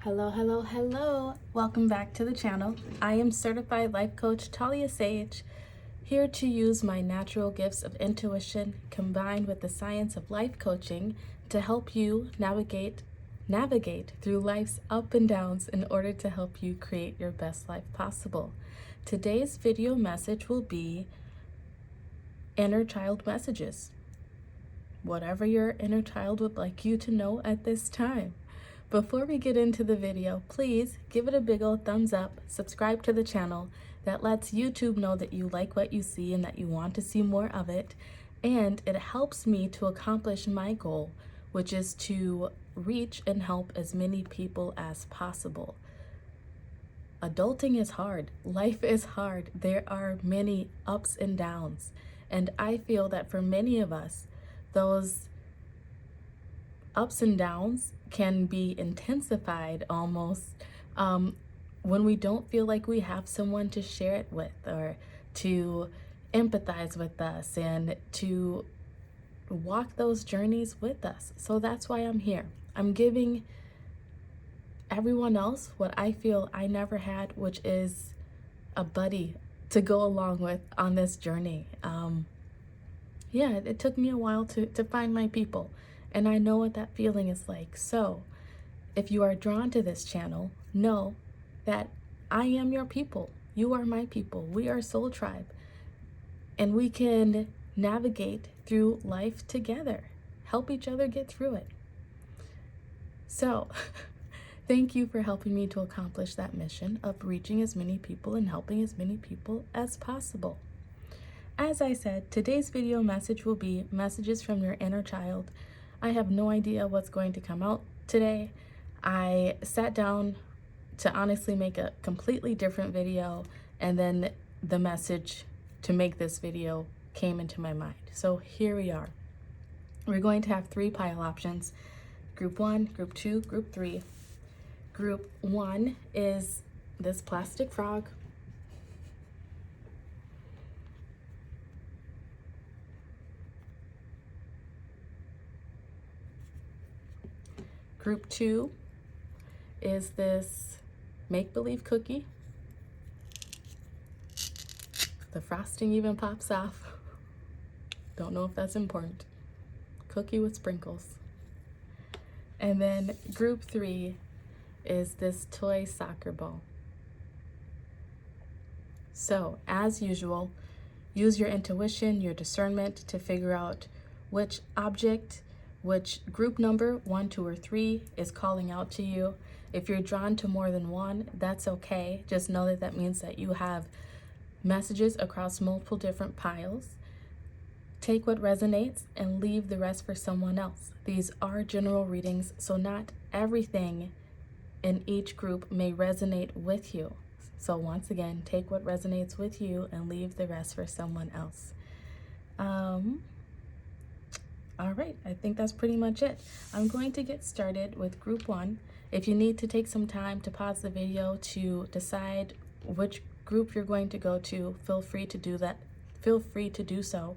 Hello, hello, hello. Welcome back to the channel. I am certified life coach Talia Sage, here to use my natural gifts of intuition combined with the science of life coaching to help you navigate through life's up and downs in order to help you create your best life possible. Today's video message will be inner child messages. Whatever your inner child would like you to know at this time. Before we get into the video, please give it a big old thumbs up, subscribe to the channel. That lets YouTube know that you like what you see and that you want to see more of it. And it helps me to accomplish my goal, which is to reach and help as many people as possible. Adulting is hard. Life is hard. There are many ups and downs. And I feel that for many of us, those ups and downs can be intensified almost when we don't feel like we have someone to share it with or to empathize with us and to walk those journeys with us. So that's why I'm here. I'm giving everyone else what I feel I never had, which is a buddy to go along with on this journey. Yeah, it took me a while to find my people, and I know what that feeling is like. So if you are drawn to this channel, know that I am your people. You are my people. We are Soul Tribe, and we can navigate through life together, help each other get through it. So thank you for helping me to accomplish that mission of reaching as many people and helping as many people as possible. As I said, today's video message will be messages from your inner child. I have no idea what's going to come out today. I sat down to honestly make a completely different video, and then the message to make this video came into my mind. So here we are. We're going to have 3 pile options: group 1, group 2, group 3. Group 1 is this plastic frog. Group 2 is this make-believe cookie. The frosting even pops off. Don't know if that's important. Cookie with sprinkles. And then group 3 is this toy soccer ball. So, as usual, use your intuition, your discernment to figure out which object, which group number, 1, 2, or 3, is calling out to you. If you're drawn to more than one, that's okay. Just know that that means that you have messages across multiple different piles. Take what resonates and leave the rest for someone else. These are general readings, so not everything in each group may resonate with you. So once again, take what resonates with you and leave the rest for someone else. All right, I think that's pretty much it. I'm going to get started with group 1. If you need to take some time to pause the video to decide which group you're going to go to, feel free to do that. Feel free to do so.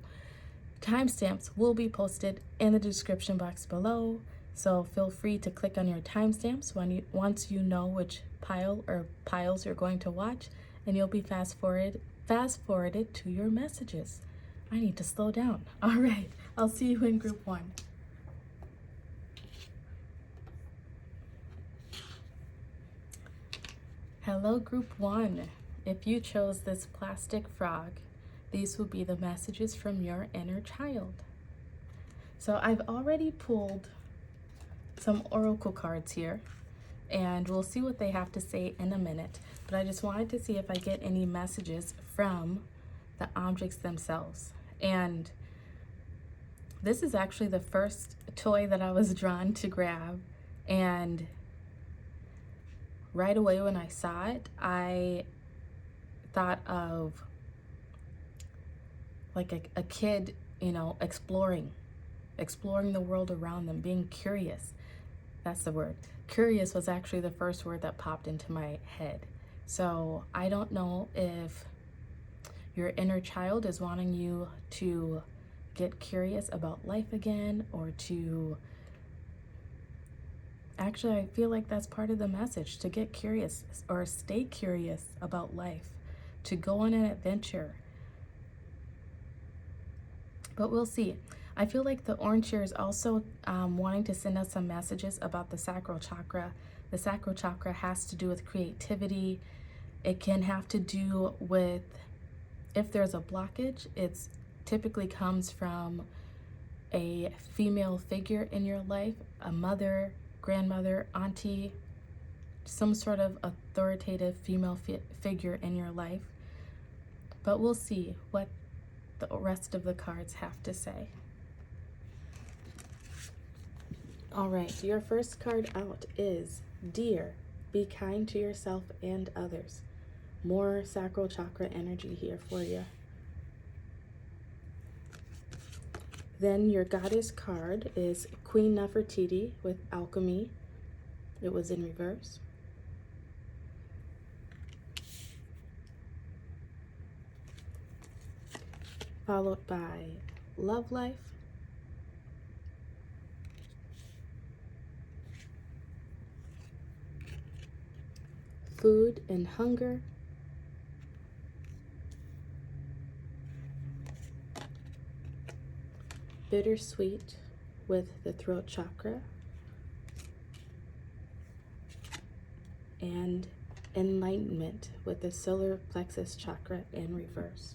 Timestamps will be posted in the description box below, so feel free to click on your timestamps once you know which pile or piles you're going to watch, and you'll be fast forwarded to your messages. I need to slow down. All right, I'll see you in group 1. Hello, group 1. If you chose this plastic frog, these will be the messages from your inner child. So I've already pulled some oracle cards here, and we'll see what they have to say in a minute. But I just wanted to see if I get any messages from the objects themselves. And this is actually the first toy that I was drawn to grab, and right away when I saw it, I thought of like a kid, you know, exploring the world around them, being curious. That's the word. Curious was actually the first word that popped into my head. So I don't know if your inner child is wanting you to get curious about life again, or to Actually, I feel like that's part of the message, to get curious or stay curious about life, to go on an adventure. But we'll see. I feel like the orange here is also wanting to send us some messages about the sacral chakra. The sacral chakra has to do with creativity. It can have to do with, if there's a blockage, it's typically comes from a female figure in your life, a mother, grandmother, auntie, some sort of authoritative female figure in your life. But we'll see what the rest of the cards have to say. All right, your first card out is Dear, be kind to yourself and others. More sacral chakra energy here for you. Then your goddess card is Queen Nefertiti with Alchemy. It was in reverse. Followed by Love Life. Food and Hunger. Bittersweet with the throat chakra. And Enlightenment with the solar plexus chakra in reverse.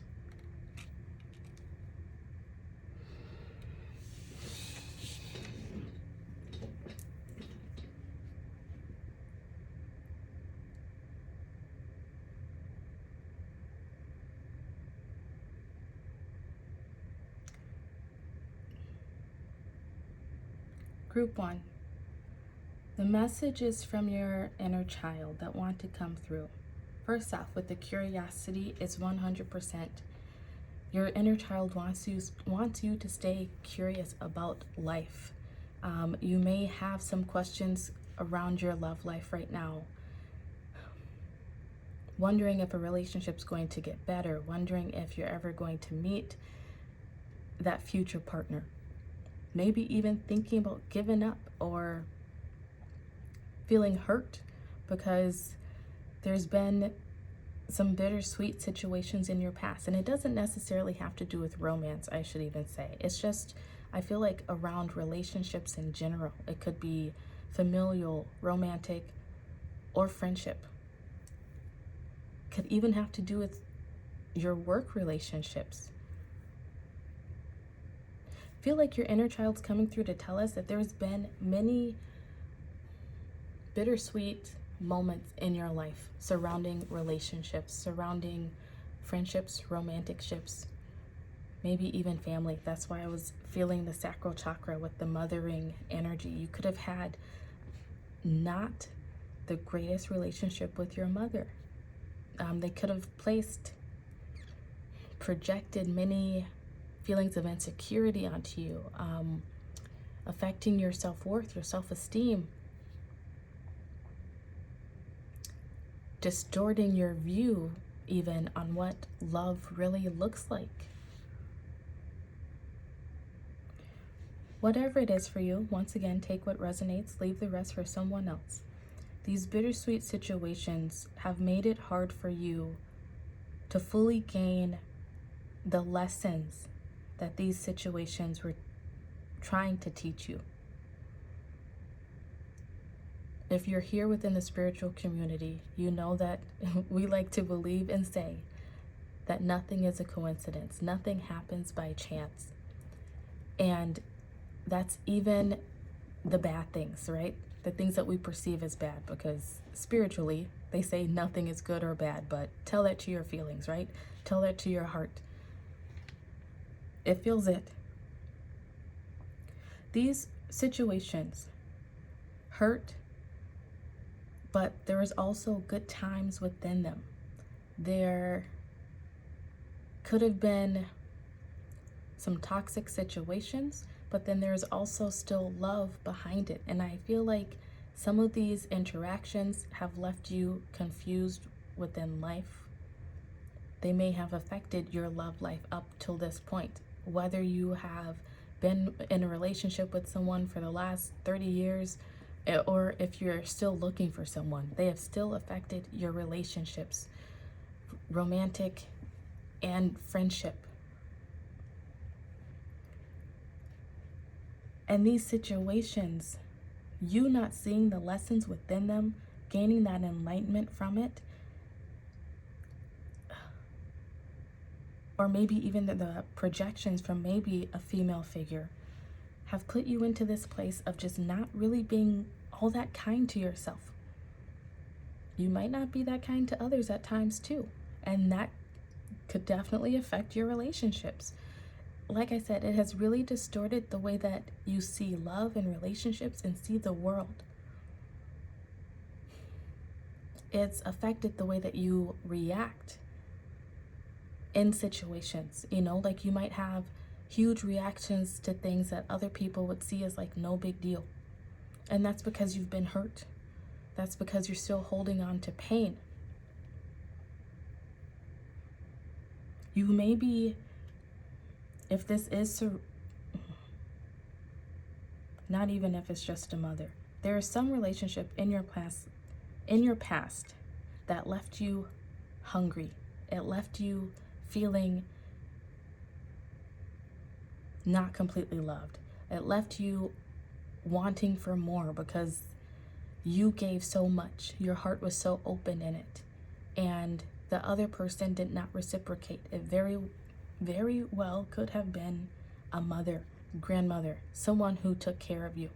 Group 1. The message is from your inner child that want to come through. First off, with the curiosity, it's 100%. Your inner child wants you to stay curious about life. You may have some questions around your love life right now. Wondering if a relationship's going to get better. Wondering if you're ever going to meet that future partner. Maybe even thinking about giving up or feeling hurt because there's been some bittersweet situations in your past. And it doesn't necessarily have to do with romance, I should even say. It's just, I feel like around relationships in general. It could be familial, romantic, or friendship. Could even have to do with your work relationships. Feel like your inner child's coming through to tell us that there's been many bittersweet moments in your life surrounding relationships, surrounding friendships, romantic ships, maybe even family. That's why I was feeling the sacral chakra with the mothering energy. You could have had not the greatest relationship with your mother. They could have projected many feelings of insecurity onto you, affecting your self-worth, your self-esteem, distorting your view even on what love really looks like. Whatever it is for you, once again, take what resonates, leave the rest for someone else. These bittersweet situations have made it hard for you to fully gain the lessons that these situations were trying to teach you. If you're here within the spiritual community, you know that we like to believe and say that nothing is a coincidence. Nothing happens by chance. And that's even the bad things, right? The things that we perceive as bad, because spiritually, they say nothing is good or bad, but tell that to your feelings, right? Tell that to your heart. It feels it. These situations hurt, but there is also good times within them. There could have been some toxic situations, but then there's also still love behind it. And I feel like some of these interactions have left you confused within life. They may have affected your love life up till this point. Whether you have been in a relationship with someone for the last 30 years or if you're still looking for someone, they have still affected your relationships, romantic and friendship. And these situations, you not seeing the lessons within them, gaining that enlightenment from it, or maybe even the projections from maybe a female figure, have put you into this place of just not really being all that kind to yourself. You might not be that kind to others at times too, and that could definitely affect your relationships. Like I said, it has really distorted the way that you see love and relationships and see the world. It's affected the way that you react in situations. Like you might have huge reactions to things that other people would see as like no big deal. And that's because you've been hurt. That's because you're still holding on to pain. You may be, if this is not even if it's just a mother, there is some relationship in your past that left you hungry. It left you feeling not completely loved. It left you wanting for more because you gave so much. Your heart was so open in it, and the other person did not reciprocate. It very, very well could have been a mother, grandmother, someone who took care of you.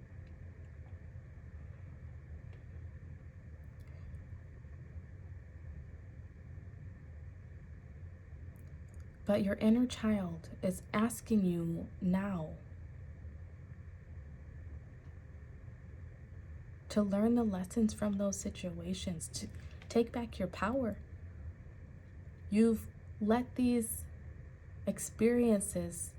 But your inner child is asking you now to learn the lessons from those situations, to take back your power. You've let these experiences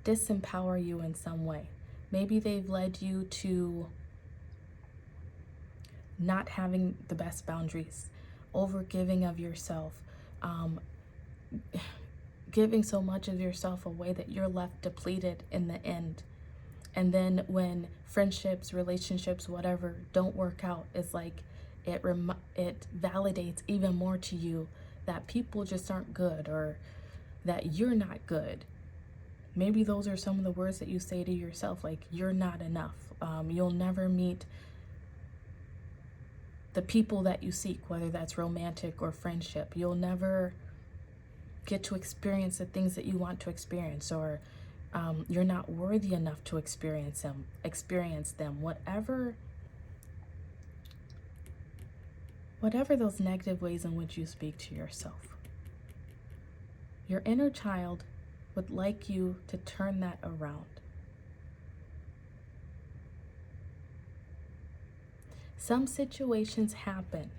disempower you in some way. Maybe they've led you to not having the best boundaries, overgiving of yourself, giving so much of yourself away that you're left depleted in the end. And then when friendships, relationships, whatever, don't work out, it's like it validates even more to you that people just aren't good, or that you're not good. Maybe those are some of the words that you say to yourself, like, you're not enough. You'll never meet the people that you seek, whether that's romantic or friendship. You'll never get to experience the things that you want to experience, or you're not worthy enough to experience them. Whatever those negative ways in which you speak to yourself. Your inner child would like you to turn that around. Some situations happen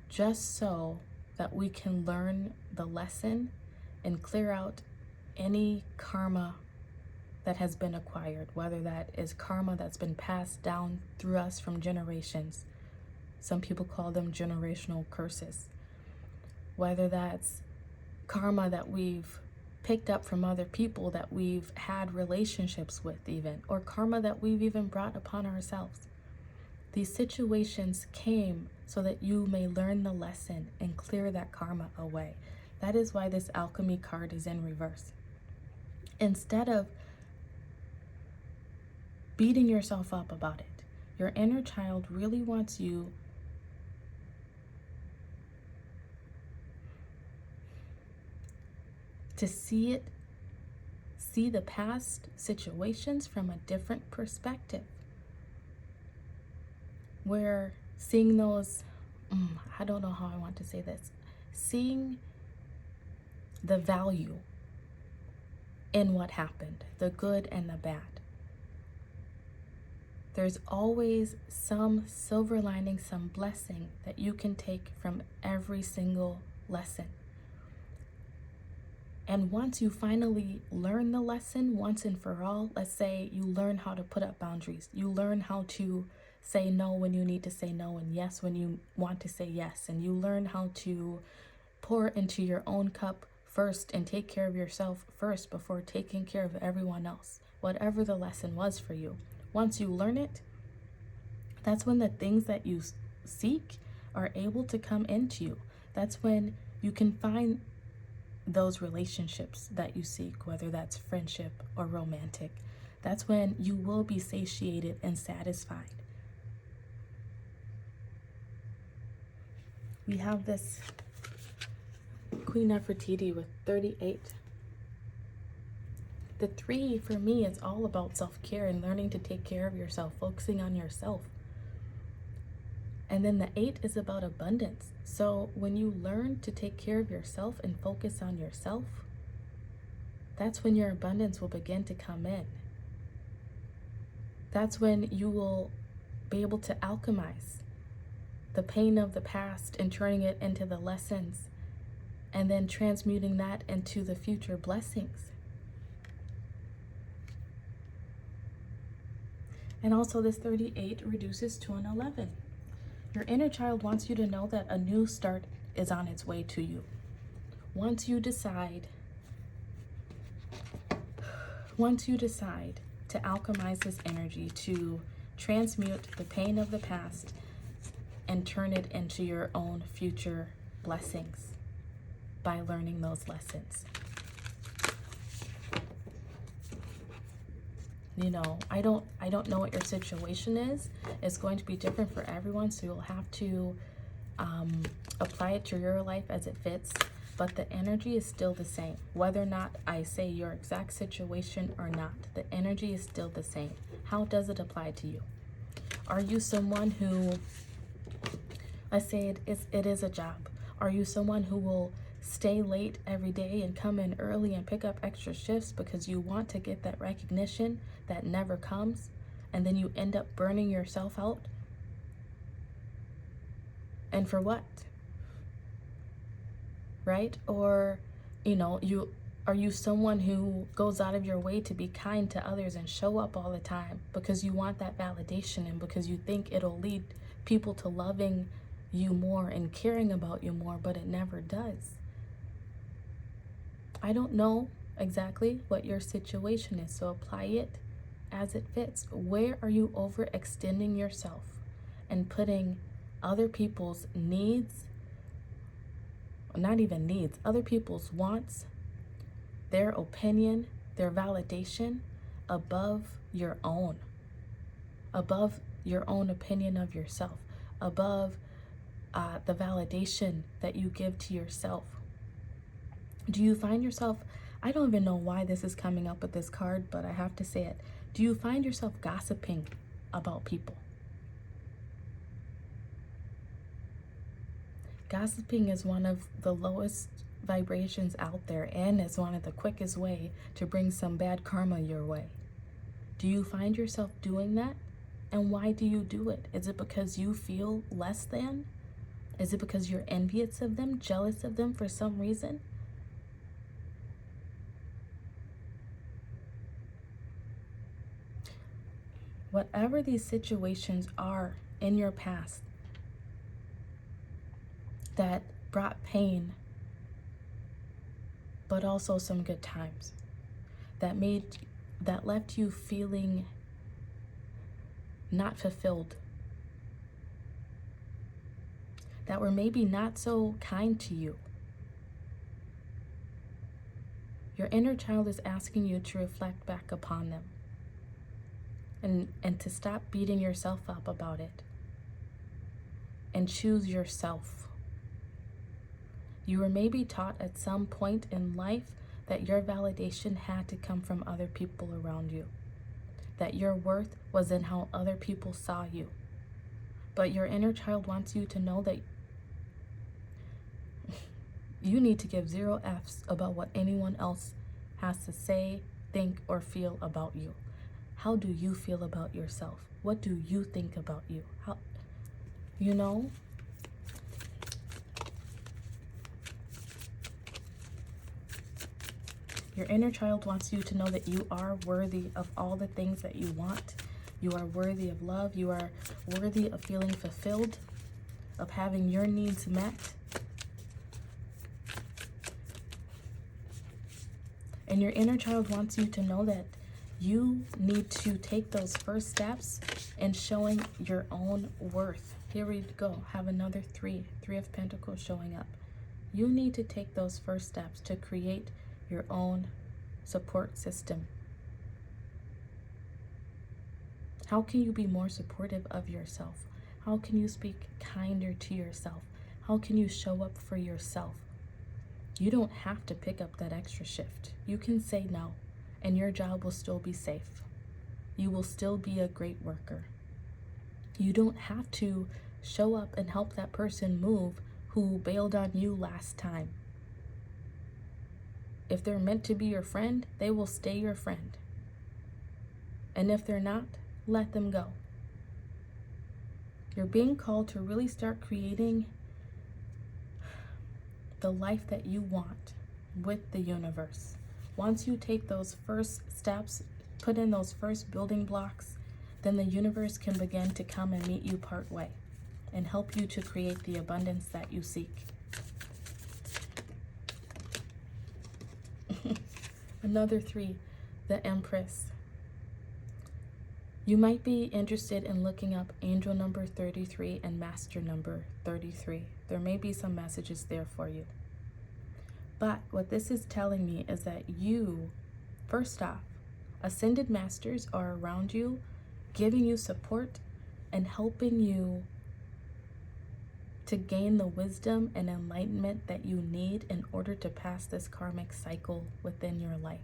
just so that we can learn the lesson and clear out any karma that has been acquired, whether that is karma that's been passed down through us from generations. Some people call them generational curses. Whether that's karma that we've picked up from other people that we've had relationships with even, or karma that we've even brought upon ourselves. These situations came so that you may learn the lesson and clear that karma away. That is why this alchemy card is in reverse. Instead of beating yourself up about it, your inner child really wants you to see the past situations from a different perspective. Where seeing those, I don't know how I want to say this, seeing the value in what happened, the good and the bad. There's always some silver lining, some blessing that you can take from every single lesson. And once you finally learn the lesson once and for all, let's say you learn how to put up boundaries, you learn how to say no when you need to say no, and yes when you want to say yes, and you learn how to pour into your own cup first and take care of yourself first before taking care of everyone else, whatever the lesson was for you. once you learn it, that's when the things that you seek are able to come into you. That's when you can find those relationships that you seek, whether that's friendship or romantic. That's when you will be satiated and satisfied. We have this Queen Nefertiti with 38. The 3 for me is all about self-care and learning to take care of yourself, focusing on yourself. And then the 8 is about abundance. So when you learn to take care of yourself and focus on yourself, that's when your abundance will begin to come in. That's when you will be able to alchemize the pain of the past and turning it into the lessons, and then transmuting that into the future blessings. And also this 38 reduces to an 11. Your inner child wants you to know that a new start is on its way to you. Once you decide to alchemize this energy, to transmute the pain of the past and turn it into your own future blessings by learning those lessons. You know, I don't know what your situation is. It's going to be different for everyone, so you'll have to apply it to your life as it fits. But the energy is still the same. Whether or not I say your exact situation or not, the energy is still the same. How does it apply to you? Are you someone who, let's say it is a job. Are you someone who will stay late every day and come in early and pick up extra shifts because you want to get that recognition that never comes, and then you end up burning yourself out? And for what? Right? Or, you know, are you someone who goes out of your way to be kind to others and show up all the time because you want that validation and because you think it'll lead people to loving you more and caring about you more, but it never does? I don't know exactly what your situation is, so apply it as it fits. Where are you overextending yourself and putting other people's needs, not even needs, other people's wants, their opinion, their validation above your own opinion of yourself, above the validation that you give to yourself? Do you find yourself, I don't even know why this is coming up with this card, but I have to say it. Do you find yourself gossiping about people? Gossiping is one of the lowest vibrations out there, and it's one of the quickest way to bring some bad karma your way. Do you find yourself doing that? And why do you do it? Is it because you feel less than? Is it because you're envious of them, jealous of them for some reason? Whatever these situations are in your past that brought pain, but also some good times, that left you feeling not fulfilled, that were maybe not so kind to you. Your inner child is asking you to reflect back upon them and to stop beating yourself up about it and choose yourself. You were maybe taught at some point in life that your validation had to come from other people around you, that your worth was in how other people saw you. But your inner child wants you to know that you need to give 0 Fs about what anyone else has to say, think, or feel about you. How do you feel about yourself? What do you think about you? How, you know? Your inner child wants you to know that you are worthy of all the things that you want. You are worthy of love. You are worthy of feeling fulfilled, of having your needs met. And your inner child wants you to know that You need to take those first steps in showing your own worth. Here we go. Have another three of Pentacles showing up. You need to take those first steps to create your own support system. How can you be more supportive of yourself? How can you speak kinder to yourself? How can you show up for yourself? You don't have to pick up that extra shift. You can say no, and your job will still be safe. You will still be a great worker. You don't have to show up and help that person move who bailed on you last time. If they're meant to be your friend, they will stay your friend. And if they're not, let them go. You're being called to really start creating the life that you want with the universe. Once you take those first steps, put in those first building blocks, then the universe can begin to come and meet you part way and help you to create the abundance that you seek. Another three, the Empress. You might be interested in looking up angel number 33 and master number 33. There may be some messages there for you. But what this is telling me is that you, first off, ascended masters are around you, giving you support and helping you to gain the wisdom and enlightenment that you need in order to pass this karmic cycle within your life.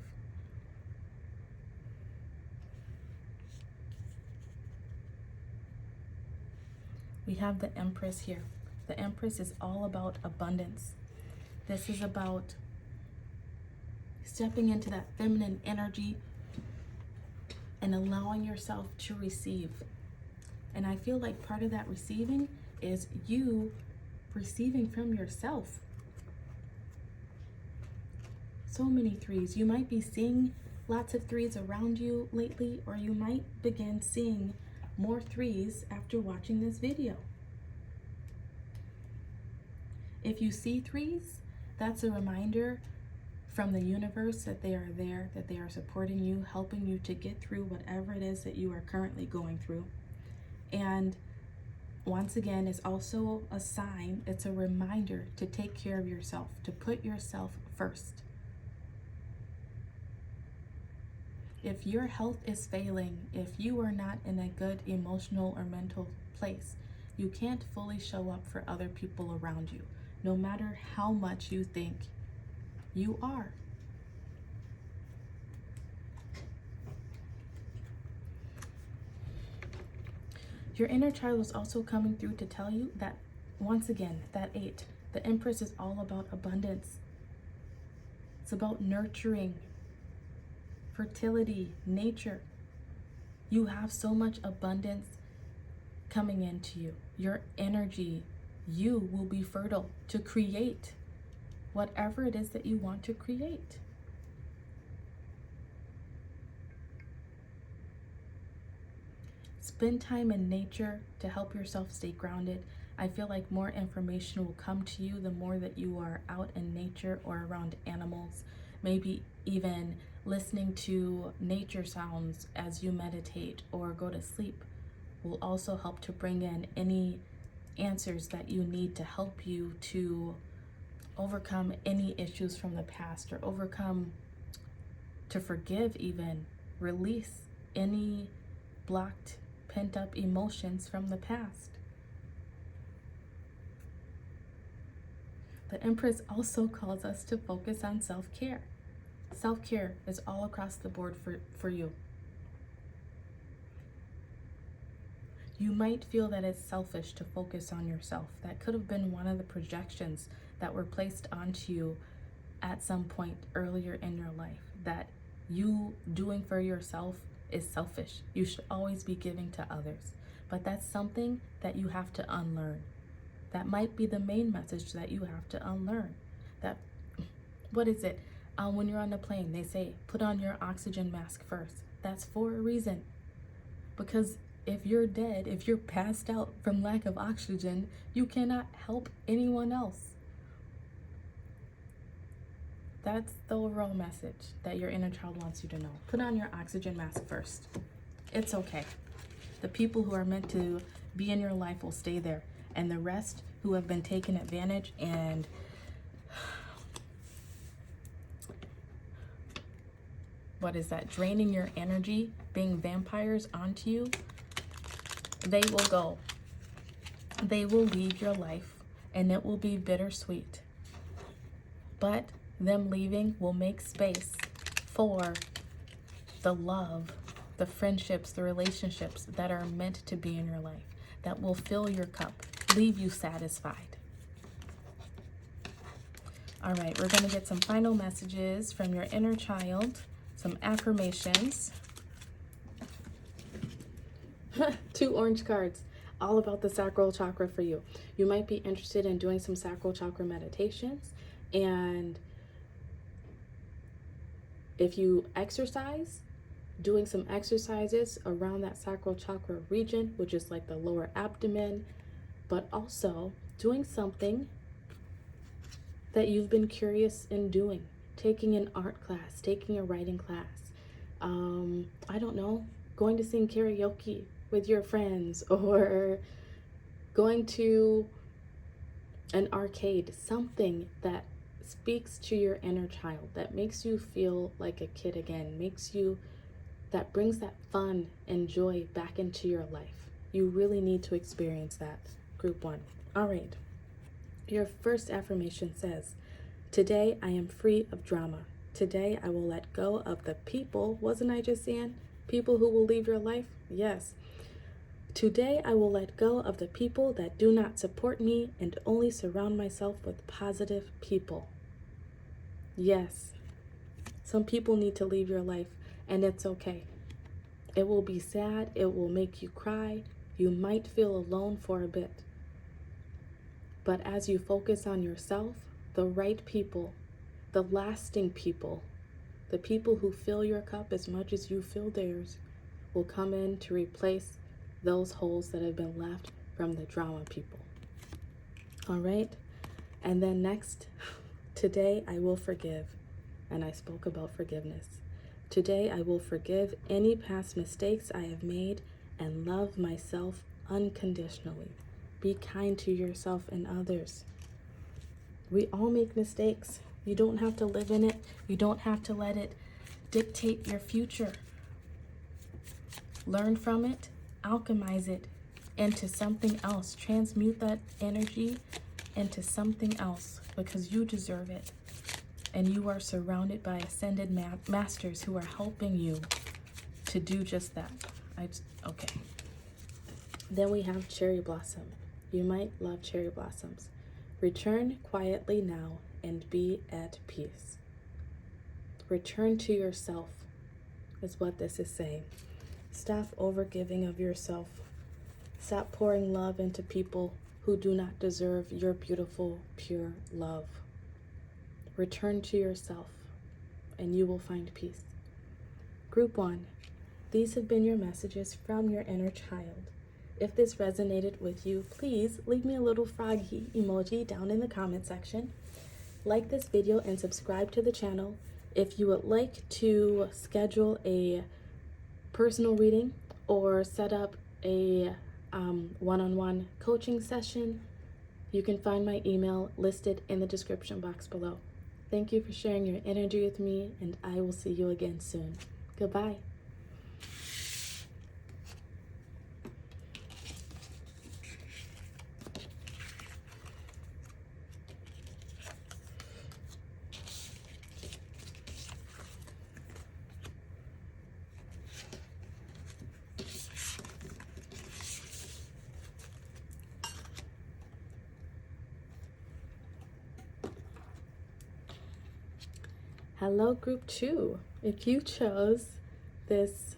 We have the Empress here. The Empress is all about abundance. This is about stepping into that feminine energy and allowing yourself to receive. And I feel like part of that receiving is you receiving from yourself. So many threes. You might be seeing lots of threes around you lately, or you might begin seeing more threes after watching this video. If you see threes, that's a reminder from the universe that they are there, that they are supporting you, helping you to get through whatever it is that you are currently going through. And once again, it's also a sign, it's a reminder to take care of yourself, to put yourself first. If your health is failing, if you are not in a good emotional or mental place, you can't fully show up for other people around you, no matter how much you think you are. Your inner child is also coming through to tell you that, once again, that 8, the Empress is all about abundance. It's about nurturing, fertility, nature. You have so much abundance coming into you. Your energy, you will be fertile to create whatever it is that you want to create. Spend time in nature to help yourself stay grounded. I feel like more information will come to you the more that you are out in nature or around animals, maybe even listening to nature sounds as you meditate or go to sleep will also help to bring in any answers that you need to help you to overcome any issues from the past, or to forgive, even release any blocked, pent up emotions from the past. The Empress also calls us to focus on self-care. Self-care is all across the board for you. You might feel that it's selfish to focus on yourself. That could have been one of the projections that were placed onto you at some point earlier in your life, that you doing for yourself is selfish. You should always be giving to others. But that's something that you have to unlearn. That might be the main message that you have to unlearn. That, what is it? When you're on the plane, they say, put on your oxygen mask first. That's for a reason. Because if you're dead, if you're passed out from lack of oxygen, you cannot help anyone else. That's the overall message that your inner child wants you to know. Put on your oxygen mask first. It's okay. The people who are meant to be in your life will stay there, and the rest who have been taken advantage and draining your energy, being vampires onto you, they will go. They will leave your life, and it will be bittersweet. But them leaving will make space for the love, the friendships, the relationships that are meant to be in your life, that will fill your cup, leave you satisfied. All right, we're going to get some final messages from your inner child, some affirmations. 2 orange cards, all about the sacral chakra for you. You might be interested in doing some sacral chakra meditations, and if you exercise, doing some exercises around that sacral chakra region, which is like the lower abdomen, but also doing something that you've been curious in doing, taking an art class, taking a writing class, I don't know, going to sing karaoke with your friends, or going to an arcade, something that speaks to your inner child, that makes you feel like a kid again, that brings that fun and joy back into your life. You really need to experience that, group 1. All right. Your first affirmation says, today I am free of drama. Today I will let go of the people. Wasn't I just saying people who will leave your life? Yes. Today I will let go of the people that do not support me and only surround myself with positive people. Yes. Some people need to leave your life, and it's okay. It will be sad. It will make you cry. You might feel alone for a bit. But as you focus on yourself, the right people, the lasting people, the people who fill your cup as much as you fill theirs, will come in to replace those holes that have been left from the drama people. All right? And then next, today I will forgive. And I spoke about forgiveness. Today I will forgive any past mistakes I have made and love myself unconditionally. Be kind to yourself and others. We all make mistakes. You don't have to live in it. You don't have to let it dictate your future. Learn from it, alchemize it into something else. Transmute that energy into something else, because you deserve it. And you are surrounded by ascended masters who are helping you to do just that. Okay. Then we have cherry blossom. You might love cherry blossoms. Return quietly now and be at peace. Return to yourself is what this is saying. Stop overgiving of yourself. Stop pouring love into people who do not deserve your beautiful, pure love. Return to yourself, and you will find peace. Group 1, these have been your messages from your inner child. If this resonated with you, please leave me a little froggy emoji down in the comment section. Like this video and subscribe to the channel. If you would like to schedule a personal reading or set up a one-on-one coaching session, you can find my email listed in the description box below. Thank you for sharing your energy with me, and I will see you again soon. Goodbye. Hello, group 2. If you chose this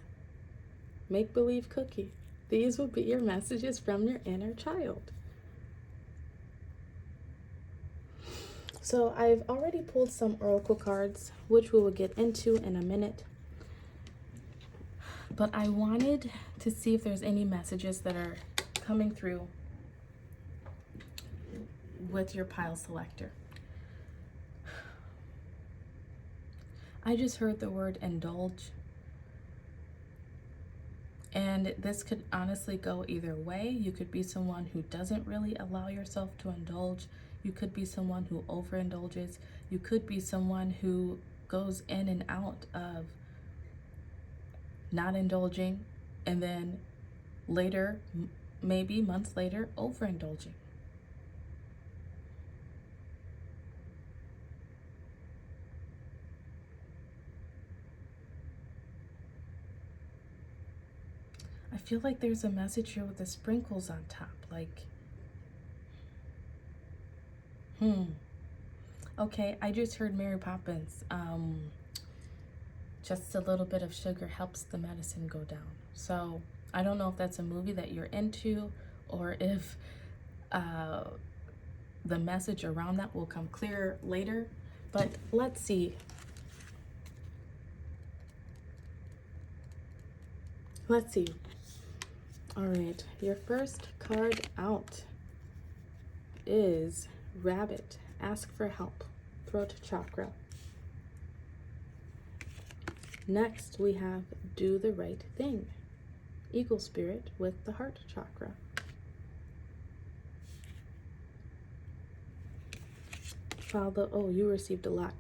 make-believe cookie, these will be your messages from your inner child. So I've already pulled some oracle cards, which we will get into in a minute. But I wanted to see if there's any messages that are coming through with your pile selector. I just heard the word indulge. And this could honestly go either way. You could be someone who doesn't really allow yourself to indulge. You could be someone who overindulges. You could be someone who goes in and out of not indulging and then later, maybe months later, overindulging. I feel like there's a message here with the sprinkles on top, like, okay, I just heard Mary Poppins. Just a little bit of sugar helps the medicine go down. So I don't know if that's a movie that you're into, or if the message around that will come clear later. But let's see. Let's see. All right, your first card out is Rabbit. Ask for help. Throat chakra. Next, we have Do the Right Thing. Eagle Spirit with the heart chakra. Oh, you received a lot.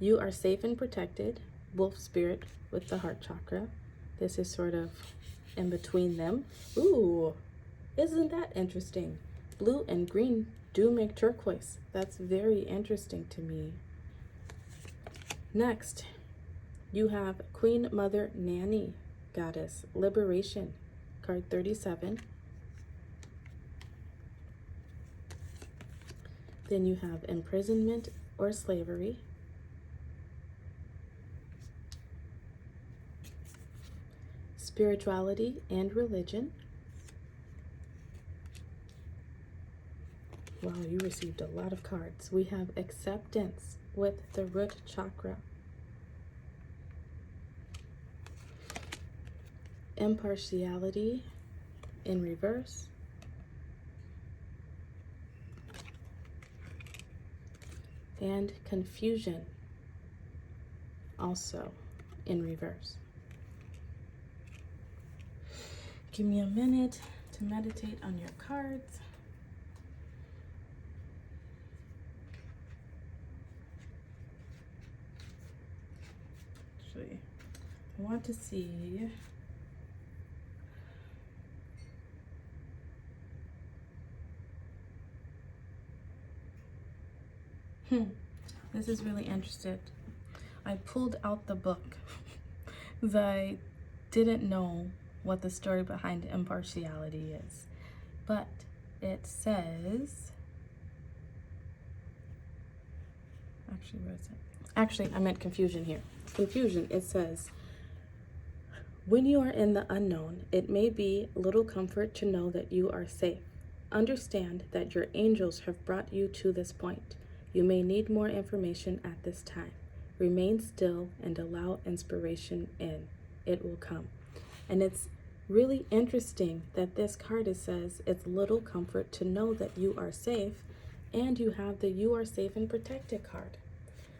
You are safe and protected. Wolf Spirit with the heart chakra. This is sort of in between them. Ooh, isn't that interesting? Blue and green do make turquoise. That's very interesting to me. Next, you have Queen Mother Nanny, Goddess, Liberation, card 37. Then you have Imprisonment or Slavery. Spirituality and Religion. Wow, you received a lot of cards. We have Acceptance with the root chakra. Impartiality in reverse. And Confusion also in reverse. Give me a minute to meditate on your cards. Actually, I want to see this is really interesting. I pulled out the book because I didn't know what the story behind impartiality is. But it says, actually, where is it? Actually, I meant confusion here. Confusion, it says, when you are in the unknown, it may be little comfort to know that you are safe. Understand that your angels have brought you to this point. You may need more information at this time. Remain still and allow inspiration in. It will come. And it's really interesting that this card says it's little comfort to know that you are safe, and you have the You Are Safe and Protected card.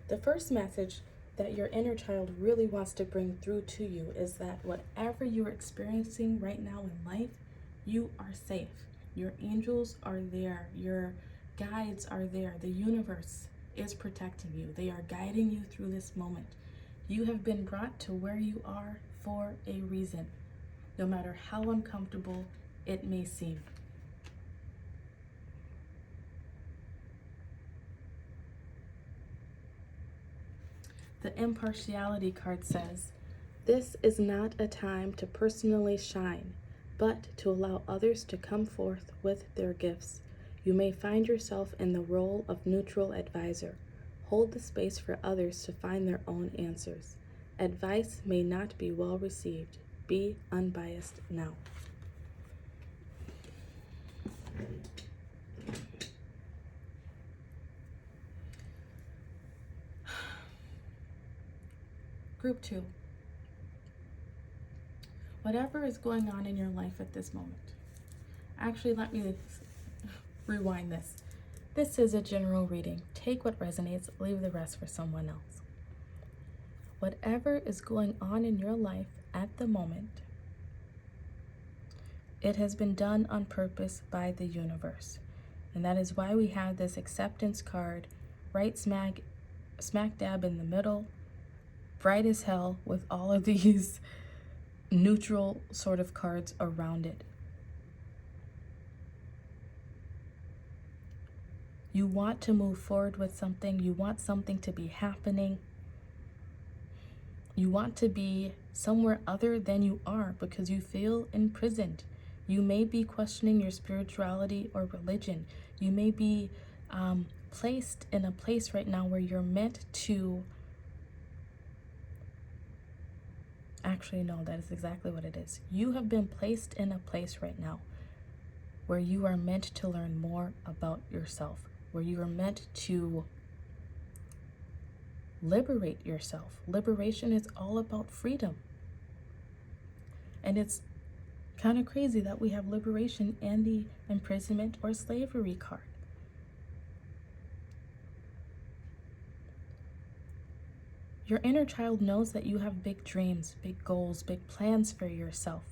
The first message that your inner child really wants to bring through to you is that whatever you're experiencing right now in life, you are safe. Your angels are there. Your guides are there. The universe is protecting you. They are guiding you through this moment. You have been brought to where you are for a reason, no matter how uncomfortable it may seem. The Impartiality card says, this is not a time to personally shine, but to allow others to come forth with their gifts. You may find yourself in the role of neutral advisor. Hold the space for others to find their own answers. Advice may not be well received. Be unbiased now. Group 2. Whatever is going on in your life at this moment. Actually, let me rewind this. This is a general reading. Take what resonates, leave the rest for someone else. Whatever is going on in your life at the moment, it has been done on purpose by the universe. And that is why we have this acceptance card right smack dab in the middle, bright as hell, with all of these neutral sort of cards around it. You want to move forward with something. You want something to be happening. You want to be somewhere other than you are because you feel imprisoned. You may be questioning your spirituality or religion. You may be placed in a place right now where you're meant to... Actually, no, that is exactly what it is. You have been placed in a place right now where you are meant to learn more about yourself, where you are meant to liberate yourself. Liberation is all about freedom. And it's kind of crazy that we have liberation and the imprisonment or slavery card. Your inner child knows that you have big dreams, big goals, big plans for yourself.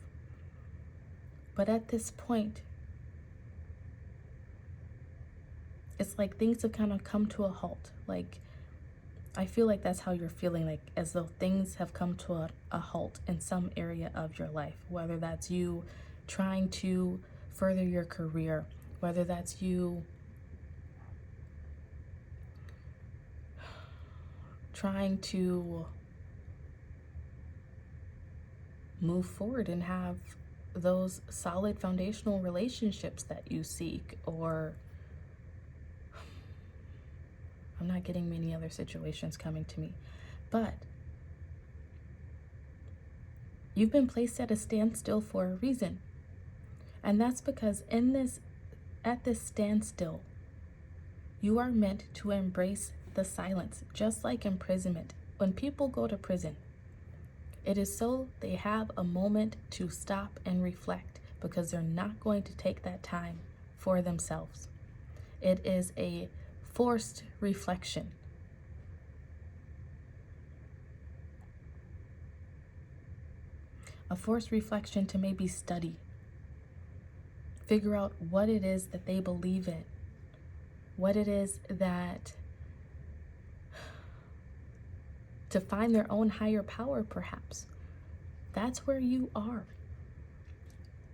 But at this point, it's like things have kind of come to a halt. Like, I feel like that's how you're feeling, like as though things have come to a halt in some area of your life, whether that's you trying to further your career, whether that's you trying to move forward and have those solid foundational relationships that you seek, or I'm not getting many other situations coming to me, but you've been placed at a standstill for a reason. And that's because at this standstill, you are meant to embrace the silence, just like imprisonment. When people go to prison, it is so they have a moment to stop and reflect, because they're not going to take that time for themselves. It is a forced reflection. A forced reflection to maybe study, figure out what it is that they believe in, what it is that, to find their own higher power, perhaps. That's where you are.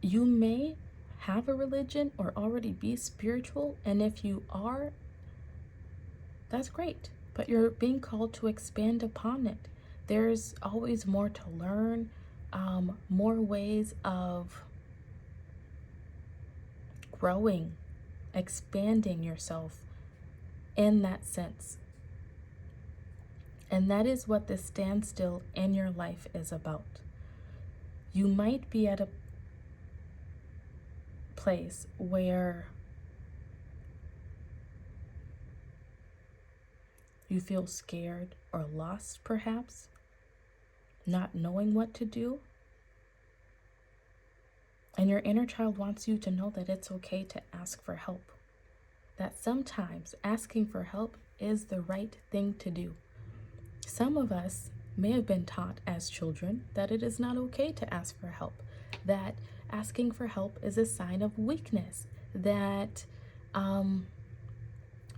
You may have a religion or already be spiritual, and if you are, that's great, but you're being called to expand upon it. There's always more to learn, more ways of growing, expanding yourself in that sense. And that is what this standstill in your life is about. You might be at a place where you feel scared or lost, perhaps, not knowing what to do. And your inner child wants you to know that it's okay to ask for help. That sometimes asking for help is the right thing to do. Some of us may have been taught as children that it is not okay to ask for help, that asking for help is a sign of weakness, that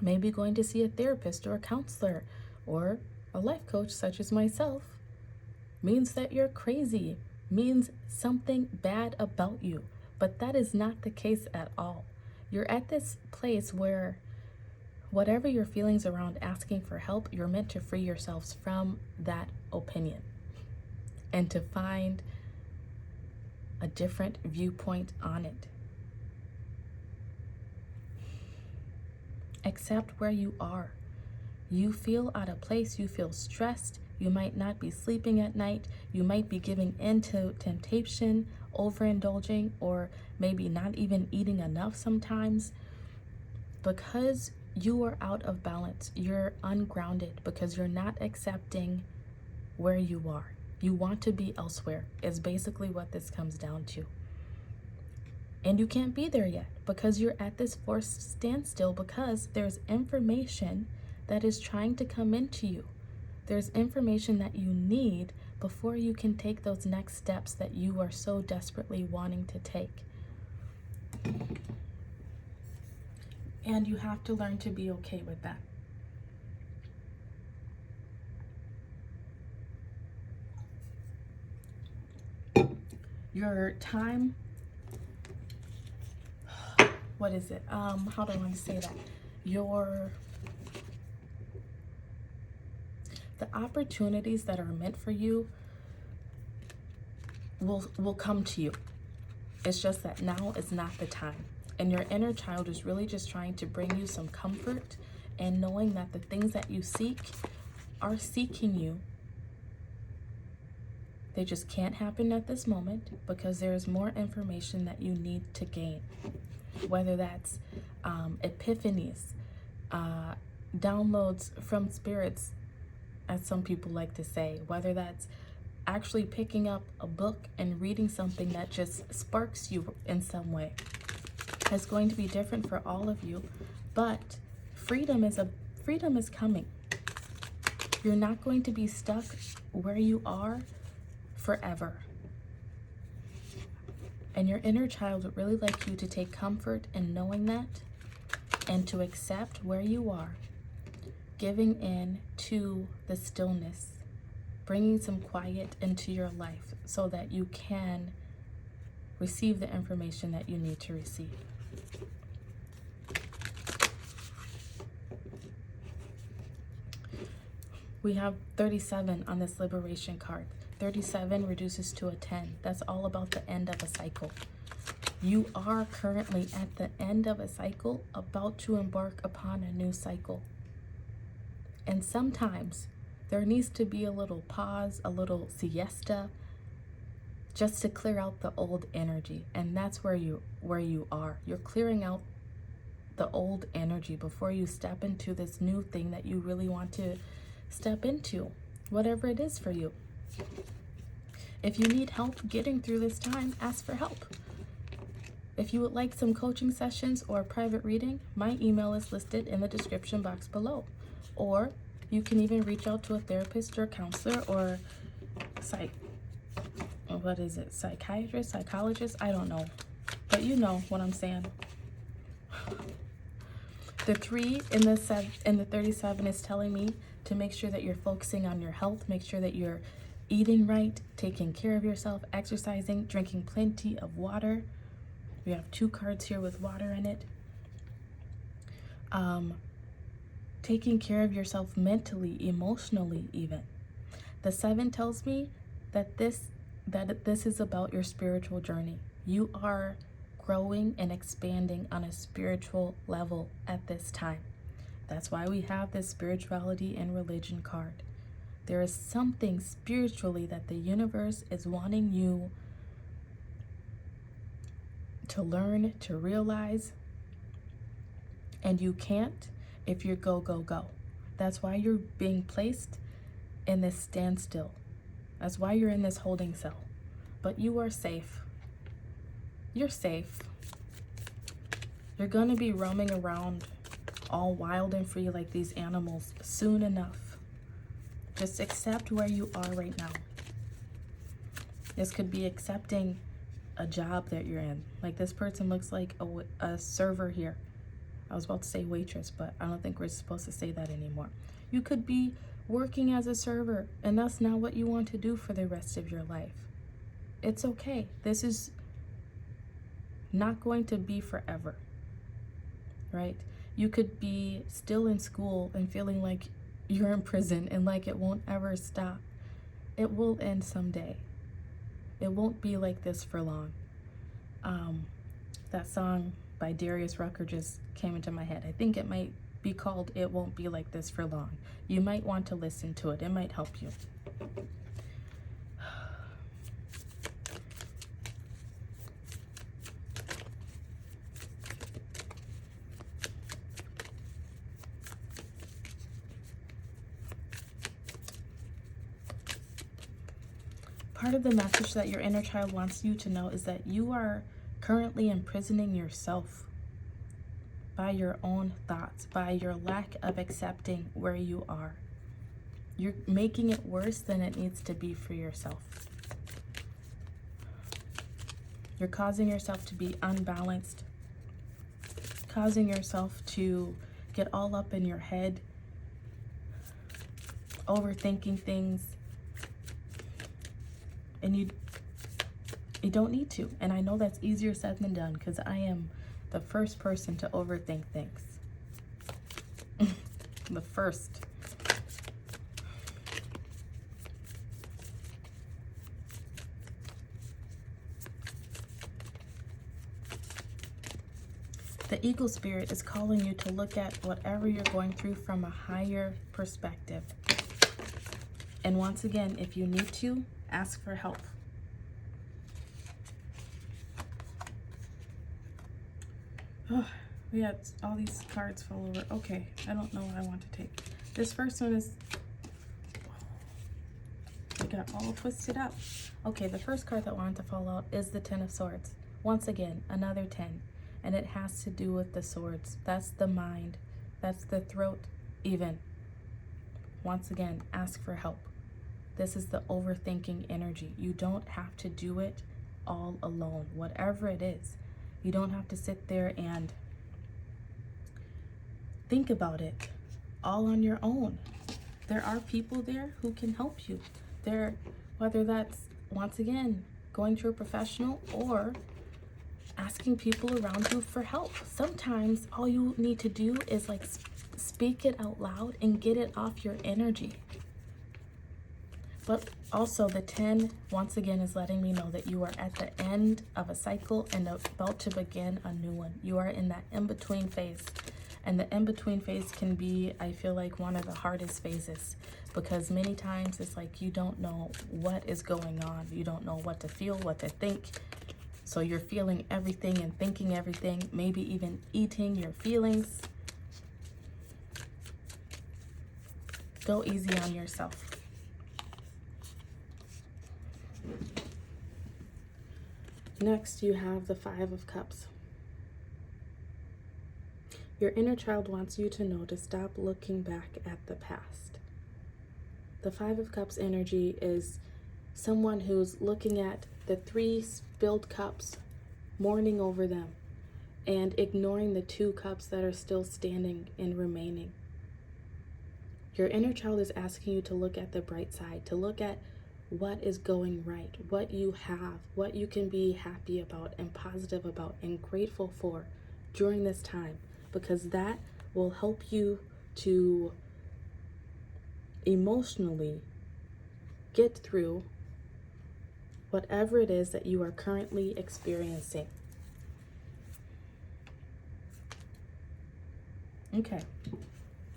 maybe going to see a therapist or a counselor or a life coach such as myself means that you're crazy, means something bad about you. But that is not the case at all. You're at this place where whatever your feelings around asking for help, you're meant to free yourselves from that opinion and to find a different viewpoint on it. Accept where you are. You feel out of place, you feel stressed, you might not be sleeping at night, you might be giving in to temptation, overindulging, or maybe not even eating enough sometimes. Because you are out of balance, you're ungrounded, because you're not accepting where you are. You want to be elsewhere, is basically what this comes down to. And you can't be there yet because you're at this forced standstill, because there's information that is trying to come into you. There's information that you need before you can take those next steps that you are so desperately wanting to take. And you have to learn to be okay with that. Your time, what is it? How do I want to say that? The opportunities that are meant for you will come to you. It's just that now is not the time. And your inner child is really just trying to bring you some comfort and knowing that the things that you seek are seeking you. They just can't happen at this moment because there is more information that you need to gain. Whether that's epiphanies, downloads from spirits, as some people like to say, whether that's actually picking up a book and reading something that just sparks you in some way. It's going to be different for all of you, but freedom is coming. You're not going to be stuck where you are forever. And your inner child would really like you to take comfort in knowing that and to accept where you are, giving in to the stillness, bringing some quiet into your life so that you can receive the information that you need to receive. We have 37 on this liberation card. 37 reduces to a 10. That's all about the end of a cycle. You are currently at the end of a cycle, about to embark upon a new cycle. And sometimes there needs to be a little pause, a little siesta, just to clear out the old energy. And that's where you are. You're clearing out the old energy before you step into this new thing that you really want to step into, whatever it is for you. If you need help getting through this time, ask for help. If you would like some coaching sessions or private reading, my email is listed in the description box below. Or you can even reach out to a therapist or counselor or psychiatrist, psychologist, I don't know. But you know what I'm saying. The 3 in the 37 is telling me to make sure that you're focusing on your health, make sure that you're eating right, taking care of yourself, exercising, drinking plenty of water. We have 2 cards here with water in it. Taking care of yourself mentally, emotionally even. The 7 tells me that this is about your spiritual journey. You are growing and expanding on a spiritual level at this time. That's why we have this spirituality and religion card. There is something spiritually that the universe is wanting you to learn, to realize, and you can't if you're go, go, go. That's why you're being placed in this standstill. That's why you're in this holding cell. But you are safe. You're safe. You're gonna be roaming around all wild and free like these animals soon enough. Just accept where you are right now. This could be accepting a job that you're in. Like this person looks like a server here. I was about to say waitress, but I don't think we're supposed to say that anymore. You could be working as a server, and that's not what you want to do for the rest of your life. It's okay. This is not going to be forever, right? You could be still in school and feeling like you're in prison and like it won't ever stop. It will end someday. It won't be like this for long. That song by Darius Rucker just came into my head. I think it might be called It Won't Be Like This for Long. You might want to listen to it. It might help you. Part of the message that your inner child wants you to know is that you are currently imprisoning yourself by your own thoughts, by your lack of accepting where you are. You're making it worse than it needs to be for yourself. You're causing yourself to be unbalanced, causing yourself to get all up in your head, overthinking things, and you don't need to. And I know that's easier said than done, because I am the first person to overthink things. The first. The ego spirit is calling you to look at whatever you're going through from a higher perspective. And once again, if you need to, ask for help. Oh, we had all these cards fall over. Okay, I don't know what I want to take. This first one is, we got all twisted up. Okay, the first card that wanted to fall out is the Ten of Swords. Once again, another 10. And it has to do with the swords. That's the mind. That's the throat, even. Once again, ask for help. This is the overthinking energy. You don't have to do it all alone. Whatever it is, you don't have to sit there and think about it all on your own. There are people there who can help you. Whether that's, once again, going to a professional or asking people around you for help. Sometimes all you need to do is like speak it out loud and get it off your energy. But also the 10, once again, is letting me know that you are at the end of a cycle and about to begin a new one. You are in that in-between phase. And the in-between phase can be, I feel like, one of the hardest phases, because many times it's like you don't know what is going on. You don't know what to feel, what to think. So you're feeling everything and thinking everything, maybe even eating your feelings. Go easy on yourself. Next, you have the Five of Cups. Your inner child wants you to know to stop looking back at the past. The Five of Cups energy is someone who's looking at the 3 spilled cups, mourning over them, and ignoring the 2 cups that are still standing and remaining. Your inner child is asking you to look at the bright side, to look at what is going right, what you have, what you can be happy about and positive about and grateful for during this time, because that will help you to emotionally get through whatever it is that you are currently experiencing. Okay,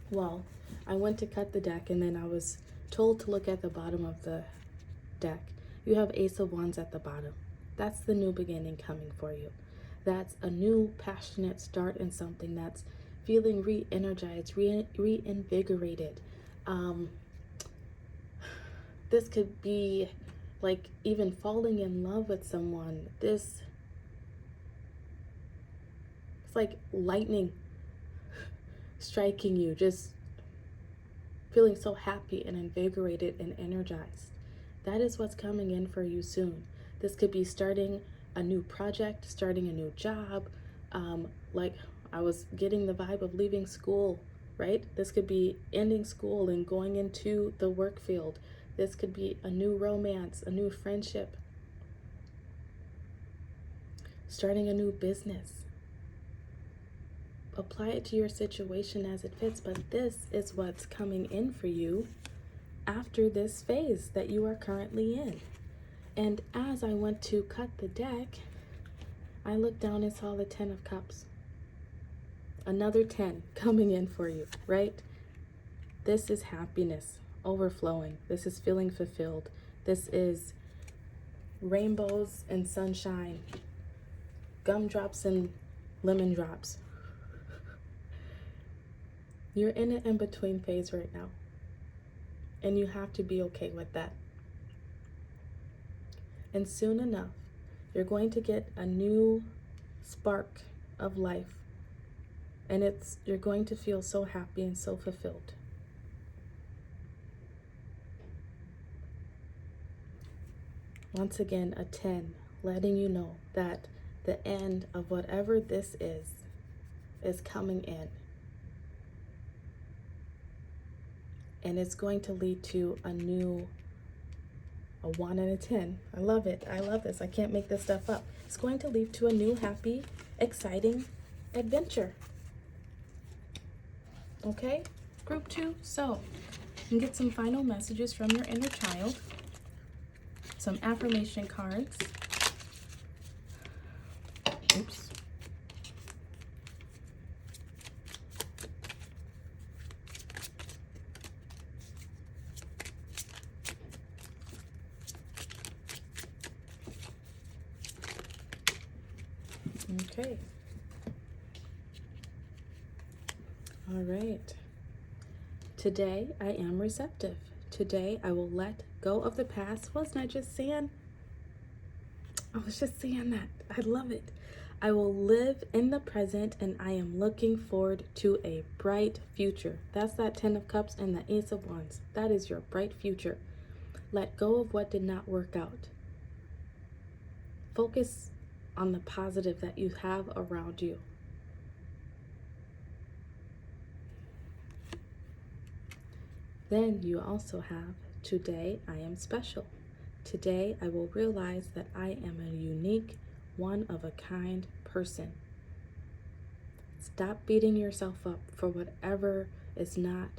well, I went to cut the deck and then I was told to look at the bottom of the deck. You have Ace of Wands at the bottom. That's the new beginning coming for you. That's a new passionate start in something that's feeling re-energized, reinvigorated. This could be like even falling in love with someone. It's like lightning striking you, just feeling so happy and invigorated and energized. That is what's coming in for you soon. This could be starting a new project, starting a new job. Like I was getting the vibe of leaving school, right? This could be ending school and going into the work field. This could be a new romance, a new friendship, starting a new business. Apply it to your situation as it fits, but this is what's coming in for you after this phase that you are currently in. And as I went to cut the deck, I looked down and saw the 10 of Cups. Another 10 coming in for you, right? This is happiness overflowing. This is feeling fulfilled. This is rainbows and sunshine, gumdrops and lemon drops. You're in an in-between phase right now, and you have to be okay with that. And soon enough, you're going to get a new spark of life, and you're going to feel so happy and so fulfilled. Once again, a 10, letting you know that the end of whatever this is coming in. And it's going to lead to a 1 and a 10. I love it. I love this. I can't make this stuff up. It's going to lead to a new, happy, exciting adventure. Okay, group 2. So you can get some final messages from your inner child, some affirmation cards. Oops. Okay. All right. Today I am receptive. Today I will let go of the past. Wasn't I just saying? I was just saying that. I love it. I will live in the present, and I am looking forward to a bright future. That's that 10 of Cups and the Ace of Wands. That is your bright future. Let go of what did not work out. Focus on the positive that you have around you. Then you also have, today I am special. Today I will realize that I am a unique, one-of-a-kind person. Stop beating yourself up for whatever is not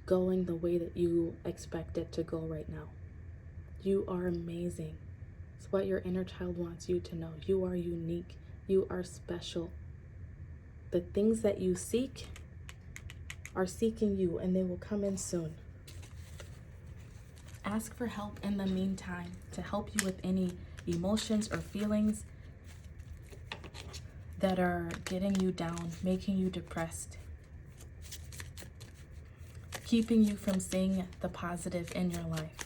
going the way that you expect it to go right now. You are amazing. It's what your inner child wants you to know. You are unique. You are special. The things that you seek are seeking you, and they will come in soon. Ask for help in the meantime to help you with any emotions or feelings that are getting you down, making you depressed, keeping you from seeing the positive in your life.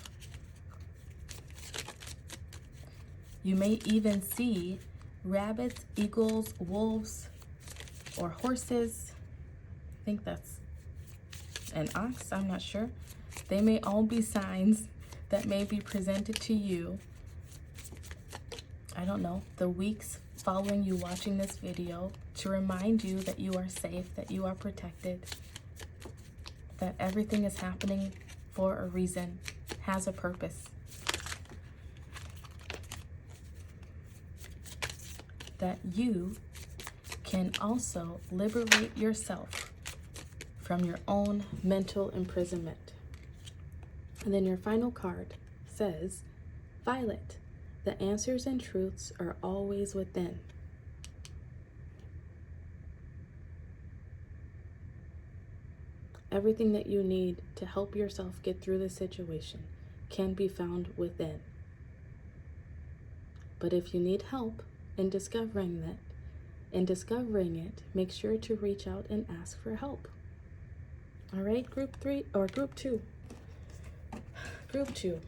You may even see rabbits, eagles, wolves, or horses. I think that's an ox, I'm not sure. They may all be signs that may be presented to you, I don't know, the weeks following you watching this video, to remind you that you are safe, that you are protected, that everything is happening for a reason, has a purpose. That you can also liberate yourself from your own mental imprisonment. And then your final card says, Violet, the answers and truths are always within. Everything that you need to help yourself get through this situation can be found within. But if you need help in discovering it, make sure to reach out and ask for help. All right, group 3 or group 2. Group 2.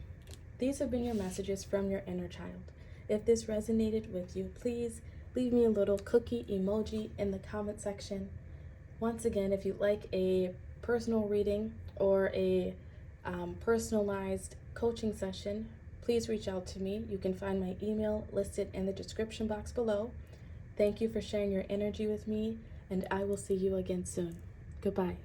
These have been your messages from your inner child. If this resonated with you, please leave me a little cookie emoji in the comment section. Once again, if you'd like a personal reading or a personalized coaching session, please reach out to me. You can find my email listed in the description box below. Thank you for sharing your energy with me, and I will see you again soon. Goodbye.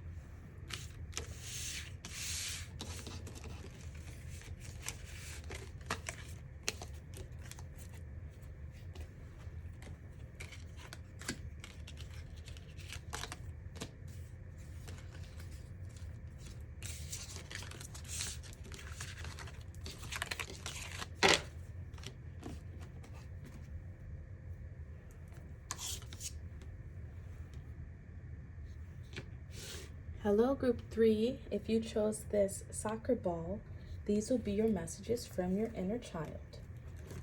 Hello, group 3. If you chose this soccer ball, these will be your messages from your inner child.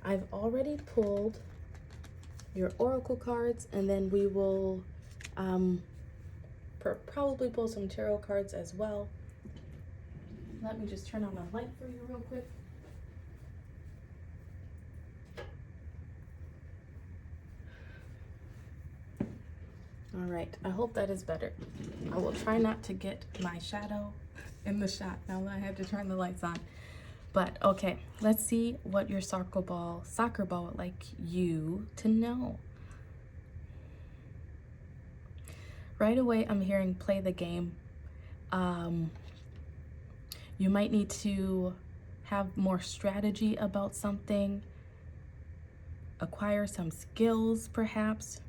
I've already pulled your oracle cards, and then we will probably pull some tarot cards as well. Let me just turn on the light for you real quick. All right, I hope that is better. I will try not to get my shadow in the shot now that I had to turn the lights on. But okay, let's see what your soccer ball would like you to know. Right away, I'm hearing play the game. You might need to have more strategy about something, acquire some skills perhaps.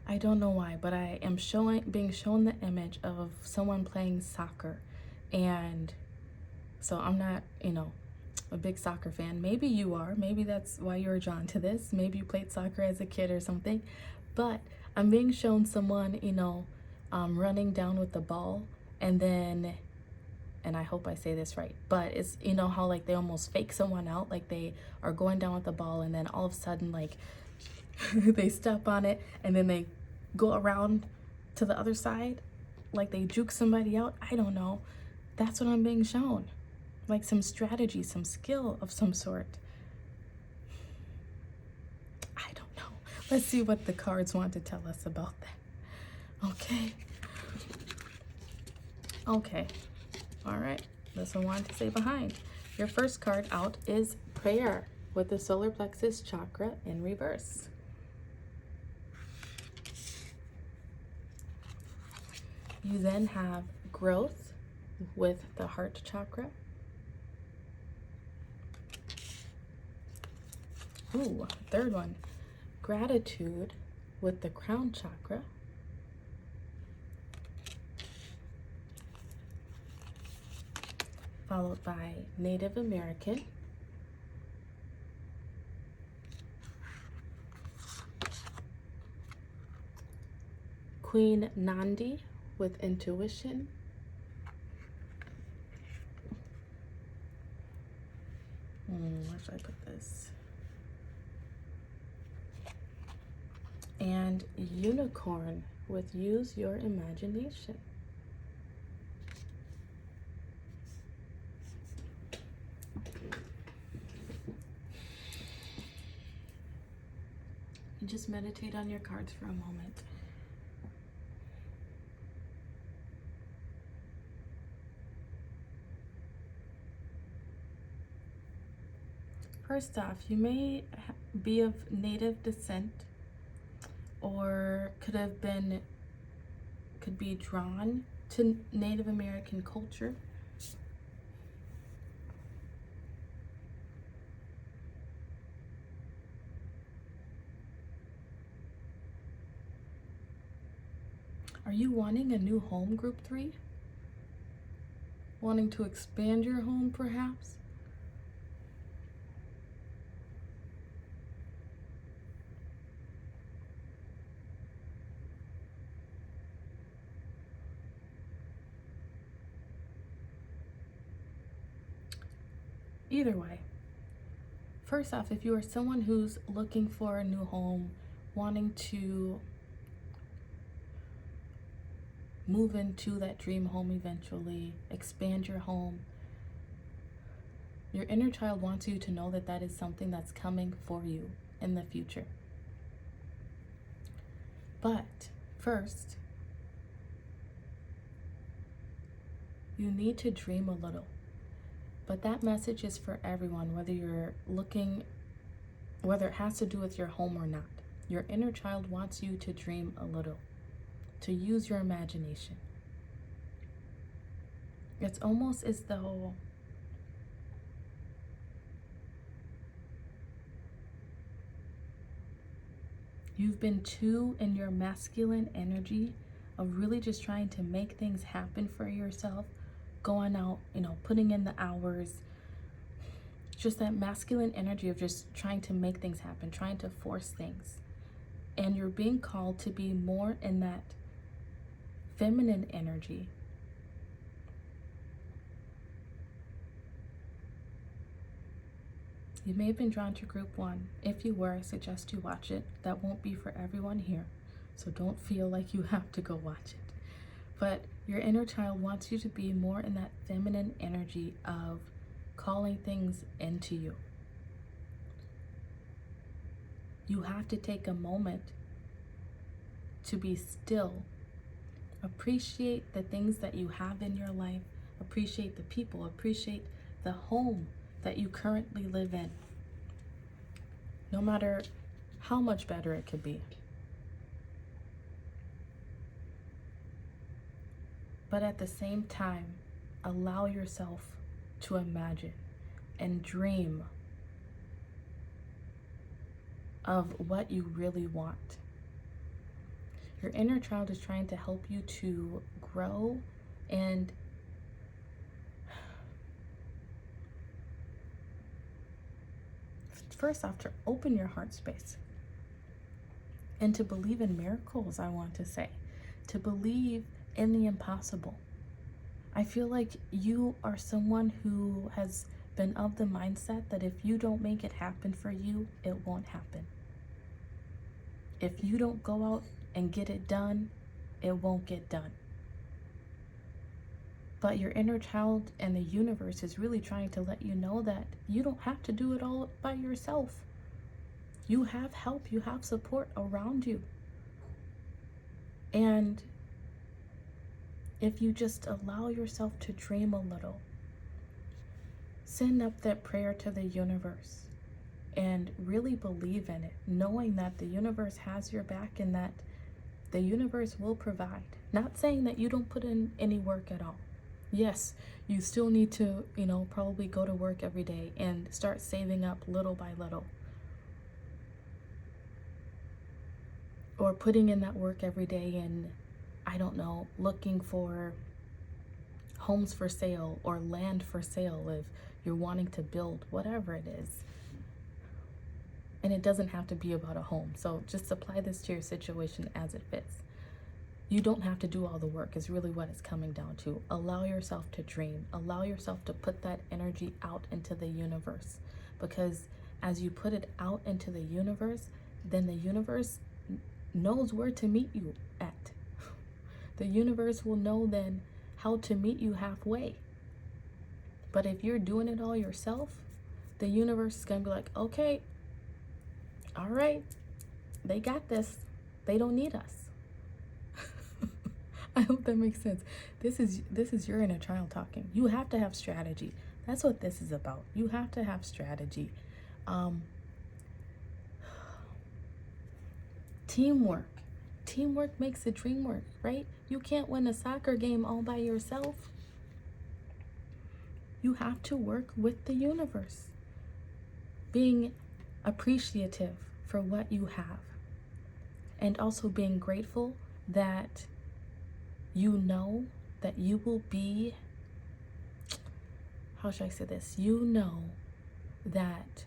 I don't know why, but I am being shown the image of someone playing soccer. And so I'm not, a big soccer fan. Maybe you are. Maybe that's why you're drawn to this. Maybe you played soccer as a kid or something. But I'm being shown someone, running down with the ball, and then, and I hope I say this right, but it's, how like they almost fake someone out, like they are going down with the ball, and then all of a sudden, like, they step on it, and then they go around to the other side, like they juke somebody out. I don't know. That's what I'm being shown. Like some strategy, some skill of some sort. I don't know. Let's see what the cards want to tell us about that. Okay. All right. This one wanted to say behind. Your first card out is prayer with the solar plexus chakra in reverse. You then have growth with the heart chakra. Ooh, third one, gratitude with the crown chakra. Followed by Native American. Queen Nandi with intuition. Where should I put this? And unicorn with use your imagination. You just meditate on your cards for a moment. First off, you may be of native descent, or could be drawn to Native American culture. Are you wanting a new home, Group 3? Wanting to expand your home, perhaps? Either way, first off, if you are someone who's looking for a new home, wanting to move into that dream home eventually, expand your home, your inner child wants you to know that that is something that's coming for you in the future. But first, you need to dream a little. But that message is for everyone, whether it has to do with your home or not. Your inner child wants you to dream a little, to use your imagination. It's almost as though you've been too in your masculine energy of really just trying to make things happen for yourself, going out, putting in the hours, just that masculine energy of just trying to make things happen, trying to force things. And you're being called to be more in that feminine energy. You may have been drawn to Group 1. If you were, I suggest you watch it. That won't be for everyone here, so don't feel like you have to go watch it. But your inner child wants you to be more in that feminine energy of calling things into you. You have to take a moment to be still. Appreciate the things that you have in your life. Appreciate the people. Appreciate the home that you currently live in. No matter how much better it could be. But at the same time, allow yourself to imagine and dream of what you really want. Your inner child is trying to help you to grow and first off, to open your heart space and to believe in miracles, I want to say. To believe in the impossible. I feel like you are someone who has been of the mindset that if you don't make it happen for you, it won't happen. If you don't go out and get it done, it won't get done. But your inner child and the universe is really trying to let you know that you don't have to do it all by yourself. You have help, you have support around you. And if you just allow yourself to dream a little, send up that prayer to the universe and really believe in it, knowing that the universe has your back and that the universe will provide. Not saying that you don't put in any work at all. Yes, you still need to, probably go to work every day and start saving up little by little. Or putting in that work every day and, looking for homes for sale or land for sale if you're wanting to build, whatever it is. And it doesn't have to be about a home. So just apply this to your situation as it fits. You don't have to do all the work is really what it's coming down to. Allow yourself to dream. Allow yourself to put that energy out into the universe. Because as you put it out into the universe, then the universe knows where to meet you at. The universe will know then how to meet you halfway. But if you're doing it all yourself, the universe is going to be like, okay, all right, they got this. They don't need us. I hope that makes sense. This is your inner child talking. You have to have strategy. That's what this is about. You have to have strategy. Teamwork. Teamwork makes the dream work, right? You can't win a soccer game all by yourself. You have to work with the universe. Being appreciative for what you have. And also being grateful that you know that you will be, how should I say this? You know that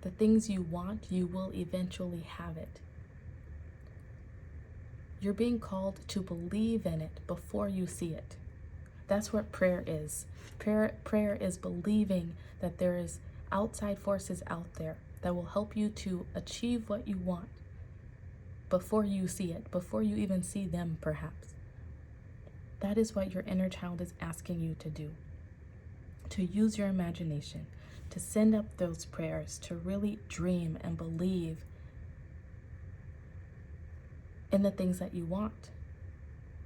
the things you want, you will eventually have it. You're being called to believe in it before you see it. That's what prayer is. Prayer is believing that there is outside forces out there that will help you to achieve what you want before you see it, before you even see them perhaps. That is what your inner child is asking you to do. To use your imagination, to send up those prayers, to really dream and believe in the things that you want,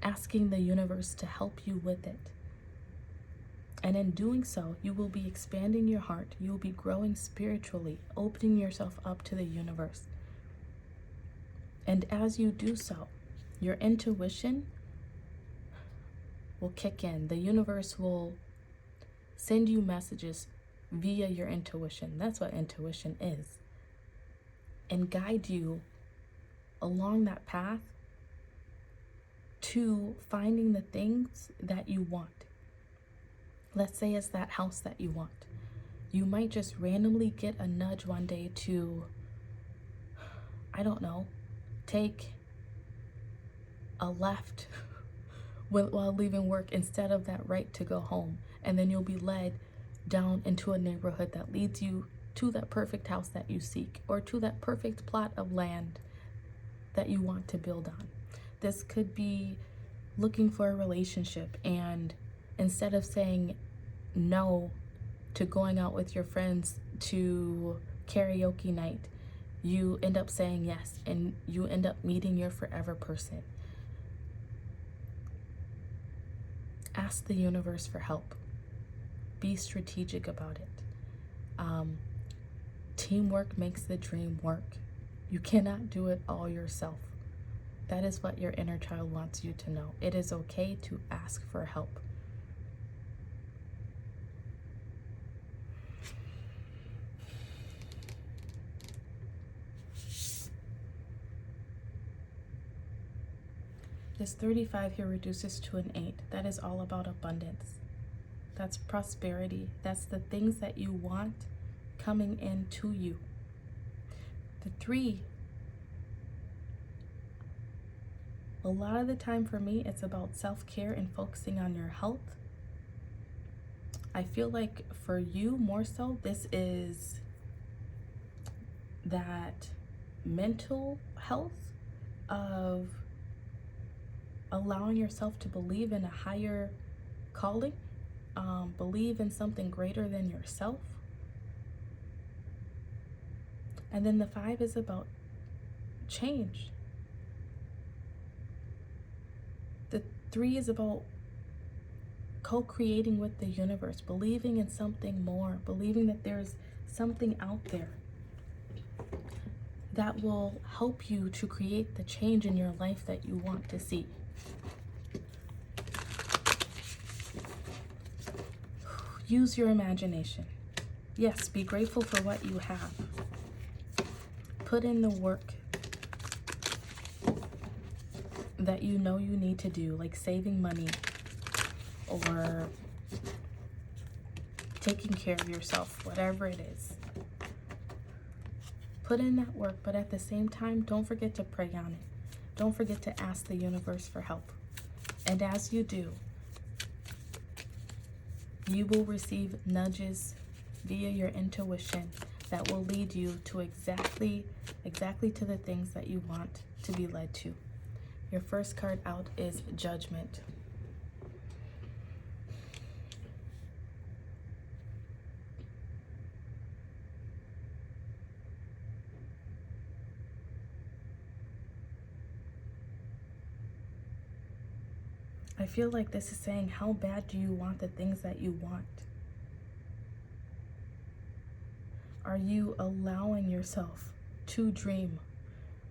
asking the universe to help you with it. And in doing so, you will be expanding your heart. You will be growing spiritually, opening yourself up to the universe. And as you do so, your intuition will kick in. The universe will send you messages via your intuition. That's what intuition is. And guide you along that path to finding the things that you want. Let's say it's that house that you want. You might just randomly get a nudge one day to, take a left while leaving work instead of that right to go home. And then you'll be led down into a neighborhood that leads you to that perfect house that you seek, or to that perfect plot of land that you want to build on. This could be looking for a relationship, and instead of saying no to going out with your friends to karaoke night, you end up saying yes, and you end up meeting your forever person. Ask the universe for help. Be strategic about it. Teamwork makes the dream work. You cannot do it all yourself. That is what your inner child wants you to know. It is okay to ask for help. This 35 here reduces to an 8. That is all about abundance. That's prosperity. That's the things that you want coming into you. The 3, a lot of the time for me, it's about self-care and focusing on your health. I feel like for you more so, this is that mental health of allowing yourself to believe in a higher calling, believe in something greater than yourself. And then the 5 is about change. The 3 is about co-creating with the universe, believing in something more, believing that there's something out there that will help you to create the change in your life that you want to see. Use your imagination. Yes, be grateful for what you have. Put in the work that you know you need to do, like saving money or taking care of yourself, whatever it is. Put in that work, but at the same time, don't forget to pray on it. Don't forget to ask the universe for help. And as you do, you will receive nudges via your intuition that will lead you to exactly to the things that you want to be led to. Your first card out is Judgment. I feel like this is saying, how bad do you want the things that you want? Are you allowing yourself to dream?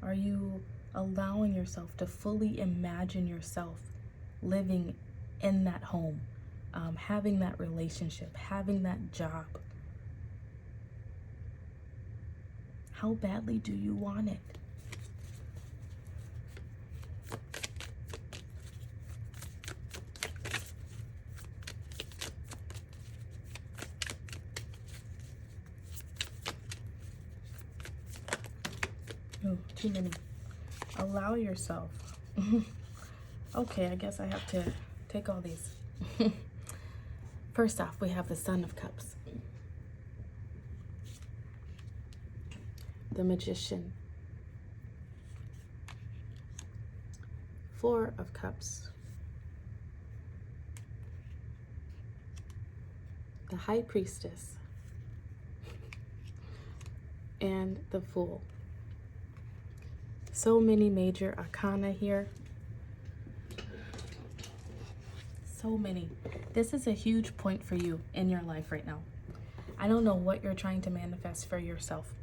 Are you allowing yourself to fully imagine yourself living in that home, having that relationship, having that job? How badly do you want it? Oh, too many. Allow yourself. Okay, I guess I have to take all these. First off, we have the Son of Cups, the Magician, 4 of Cups, the High Priestess, and the Fool. So many major arcana here. So many. This is a huge point for you in your life right now. I don't know what you're trying to manifest for yourself,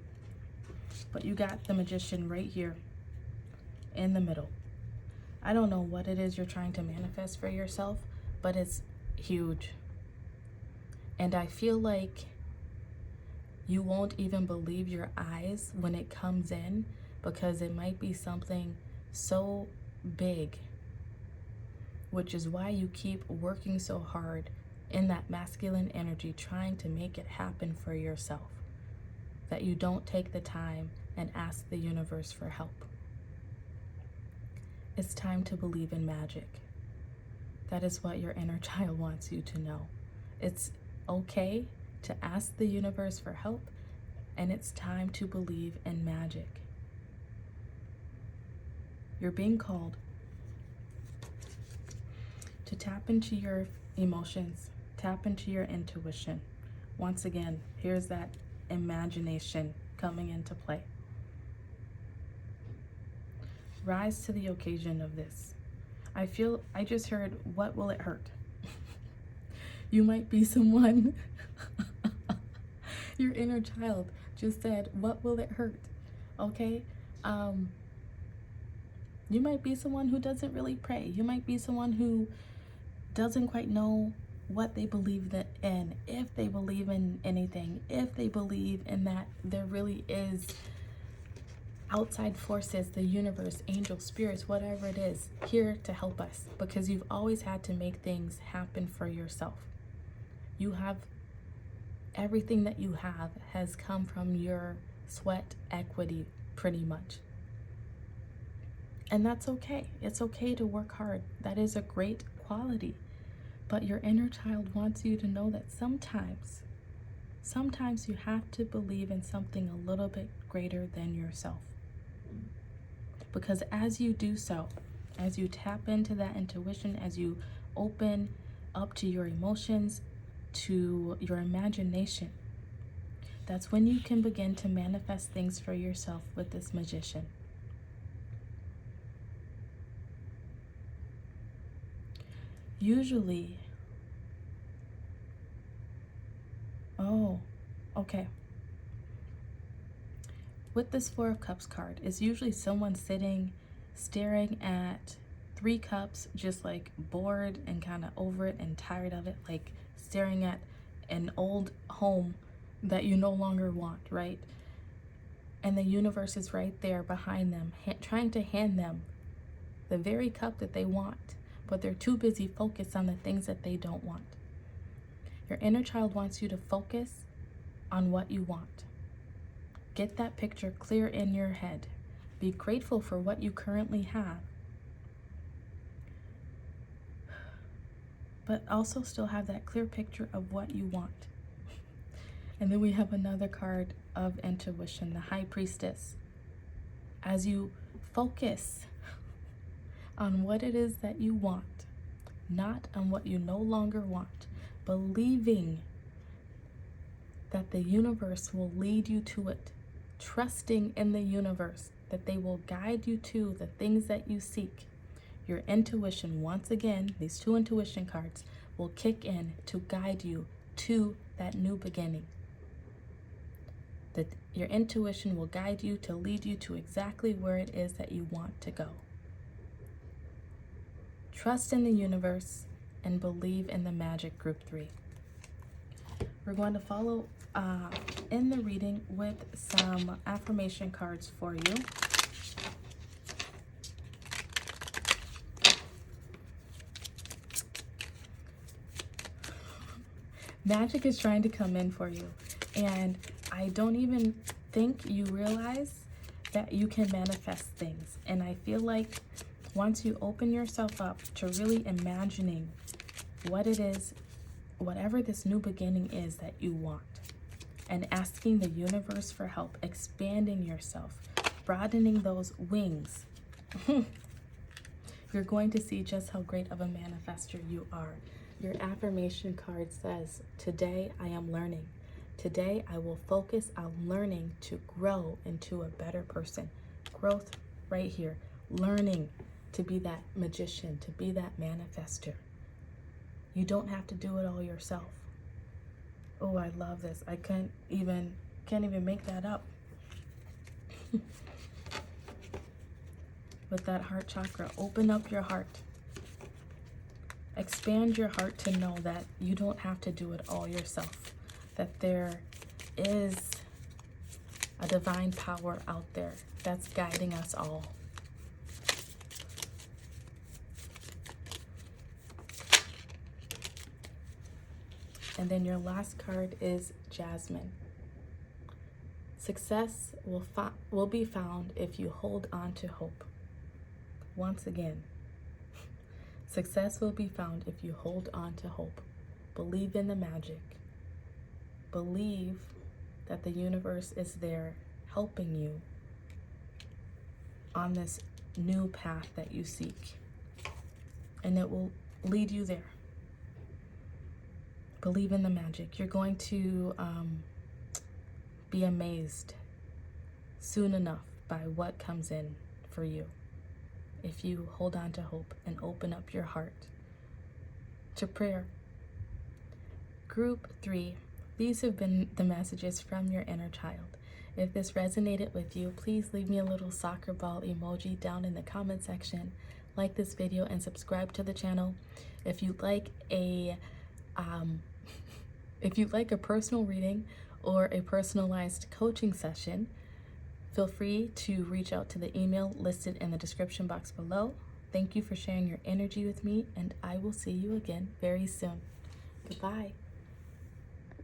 but you got the Magician right here in the middle. I don't know what it is you're trying to manifest for yourself, but it's huge. And I feel like you won't even believe your eyes when it comes in, because it might be something so big, which is why you keep working so hard in that masculine energy, trying to make it happen for yourself, that you don't take the time and ask the universe for help. It's time to believe in magic. That is what your inner child wants you to know. It's okay to ask the universe for help, and it's time to believe in magic. You're being called to tap into your emotions, tap into your intuition. Once again, here's that imagination coming into play. rise to the occasion of this. I just heard, what will it hurt? You might be someone, your inner child just said, what will it hurt? Okay? You might be someone who doesn't really pray. You might be someone who doesn't quite know what they believe in, if they believe in anything, if they believe in that there really is outside forces, the universe, angels, spirits, whatever it is, here to help us, because you've always had to make things happen for yourself. You have everything that you have has come from your sweat equity, pretty much. And that's okay. It's okay to work hard. That is a great quality. But your inner child wants you to know that sometimes you have to believe in something a little bit greater than yourself. Because as you do so, as you tap into that intuition, as you open up to your emotions, to your imagination, that's when you can begin to manifest things for yourself with this magician. Usually, okay. With this Four of Cups card, it's usually someone sitting, staring at 3 cups, just like bored and kind of over it and tired of it, like staring at an old home that you no longer want, right? And the universe is right there behind them, trying to hand them the very cup that they want, but they're too busy focused on the things that they don't want. Your inner child wants you to focus on what you want. Get that picture clear in your head. Be grateful for what you currently have, but also still have that clear picture of what you want. And then we have another card of intuition, the High Priestess. As you focus on what it is that you want, not on what you no longer want, believing that the universe will lead you to it, trusting in the universe that they will guide you to the things that you seek. Your intuition, once again, these 2 intuition cards will kick in to guide you to that new beginning. That your intuition will guide you to lead you to exactly where it is that you want to go. Trust in the universe and believe in the magic, group 3. We're going to follow in the reading with some affirmation cards for you. Magic is trying to come in for you, and I don't even think you realize that you can manifest things. And I feel like once you open yourself up to really imagining what it is, whatever this new beginning is that you want, and asking the universe for help, expanding yourself, broadening those wings, you're going to see just how great of a manifester you are. Your affirmation card says, today I am learning. Today I will focus on learning to grow into a better person. Growth right here. Learning to be that magician, to be that manifester. You don't have to do it all yourself. Oh, I love this. I can't even make that up. With that heart chakra, open up your heart. Expand your heart to know that you don't have to do it all yourself. That there is a divine power out there that's guiding us all. And then your last card is Jasmine. Success will be found if you hold on to hope. Once again, success will be found if you hold on to hope. Believe in the magic. Believe that the universe is there helping you on this new path that you seek. And it will lead you there. Believe in the magic. You're going to be amazed soon enough by what comes in for you. if you hold on to hope and open up your heart to prayer. Group 3. These have been the messages from your inner child. If this resonated with you, please leave me a little soccer ball emoji down in the comment section. Like this video and subscribe to the channel. If you'd like a personal reading or a personalized coaching session, feel free to reach out to the email listed in the description box below. Thank you for sharing your energy with me, and I will see you again very soon. Goodbye.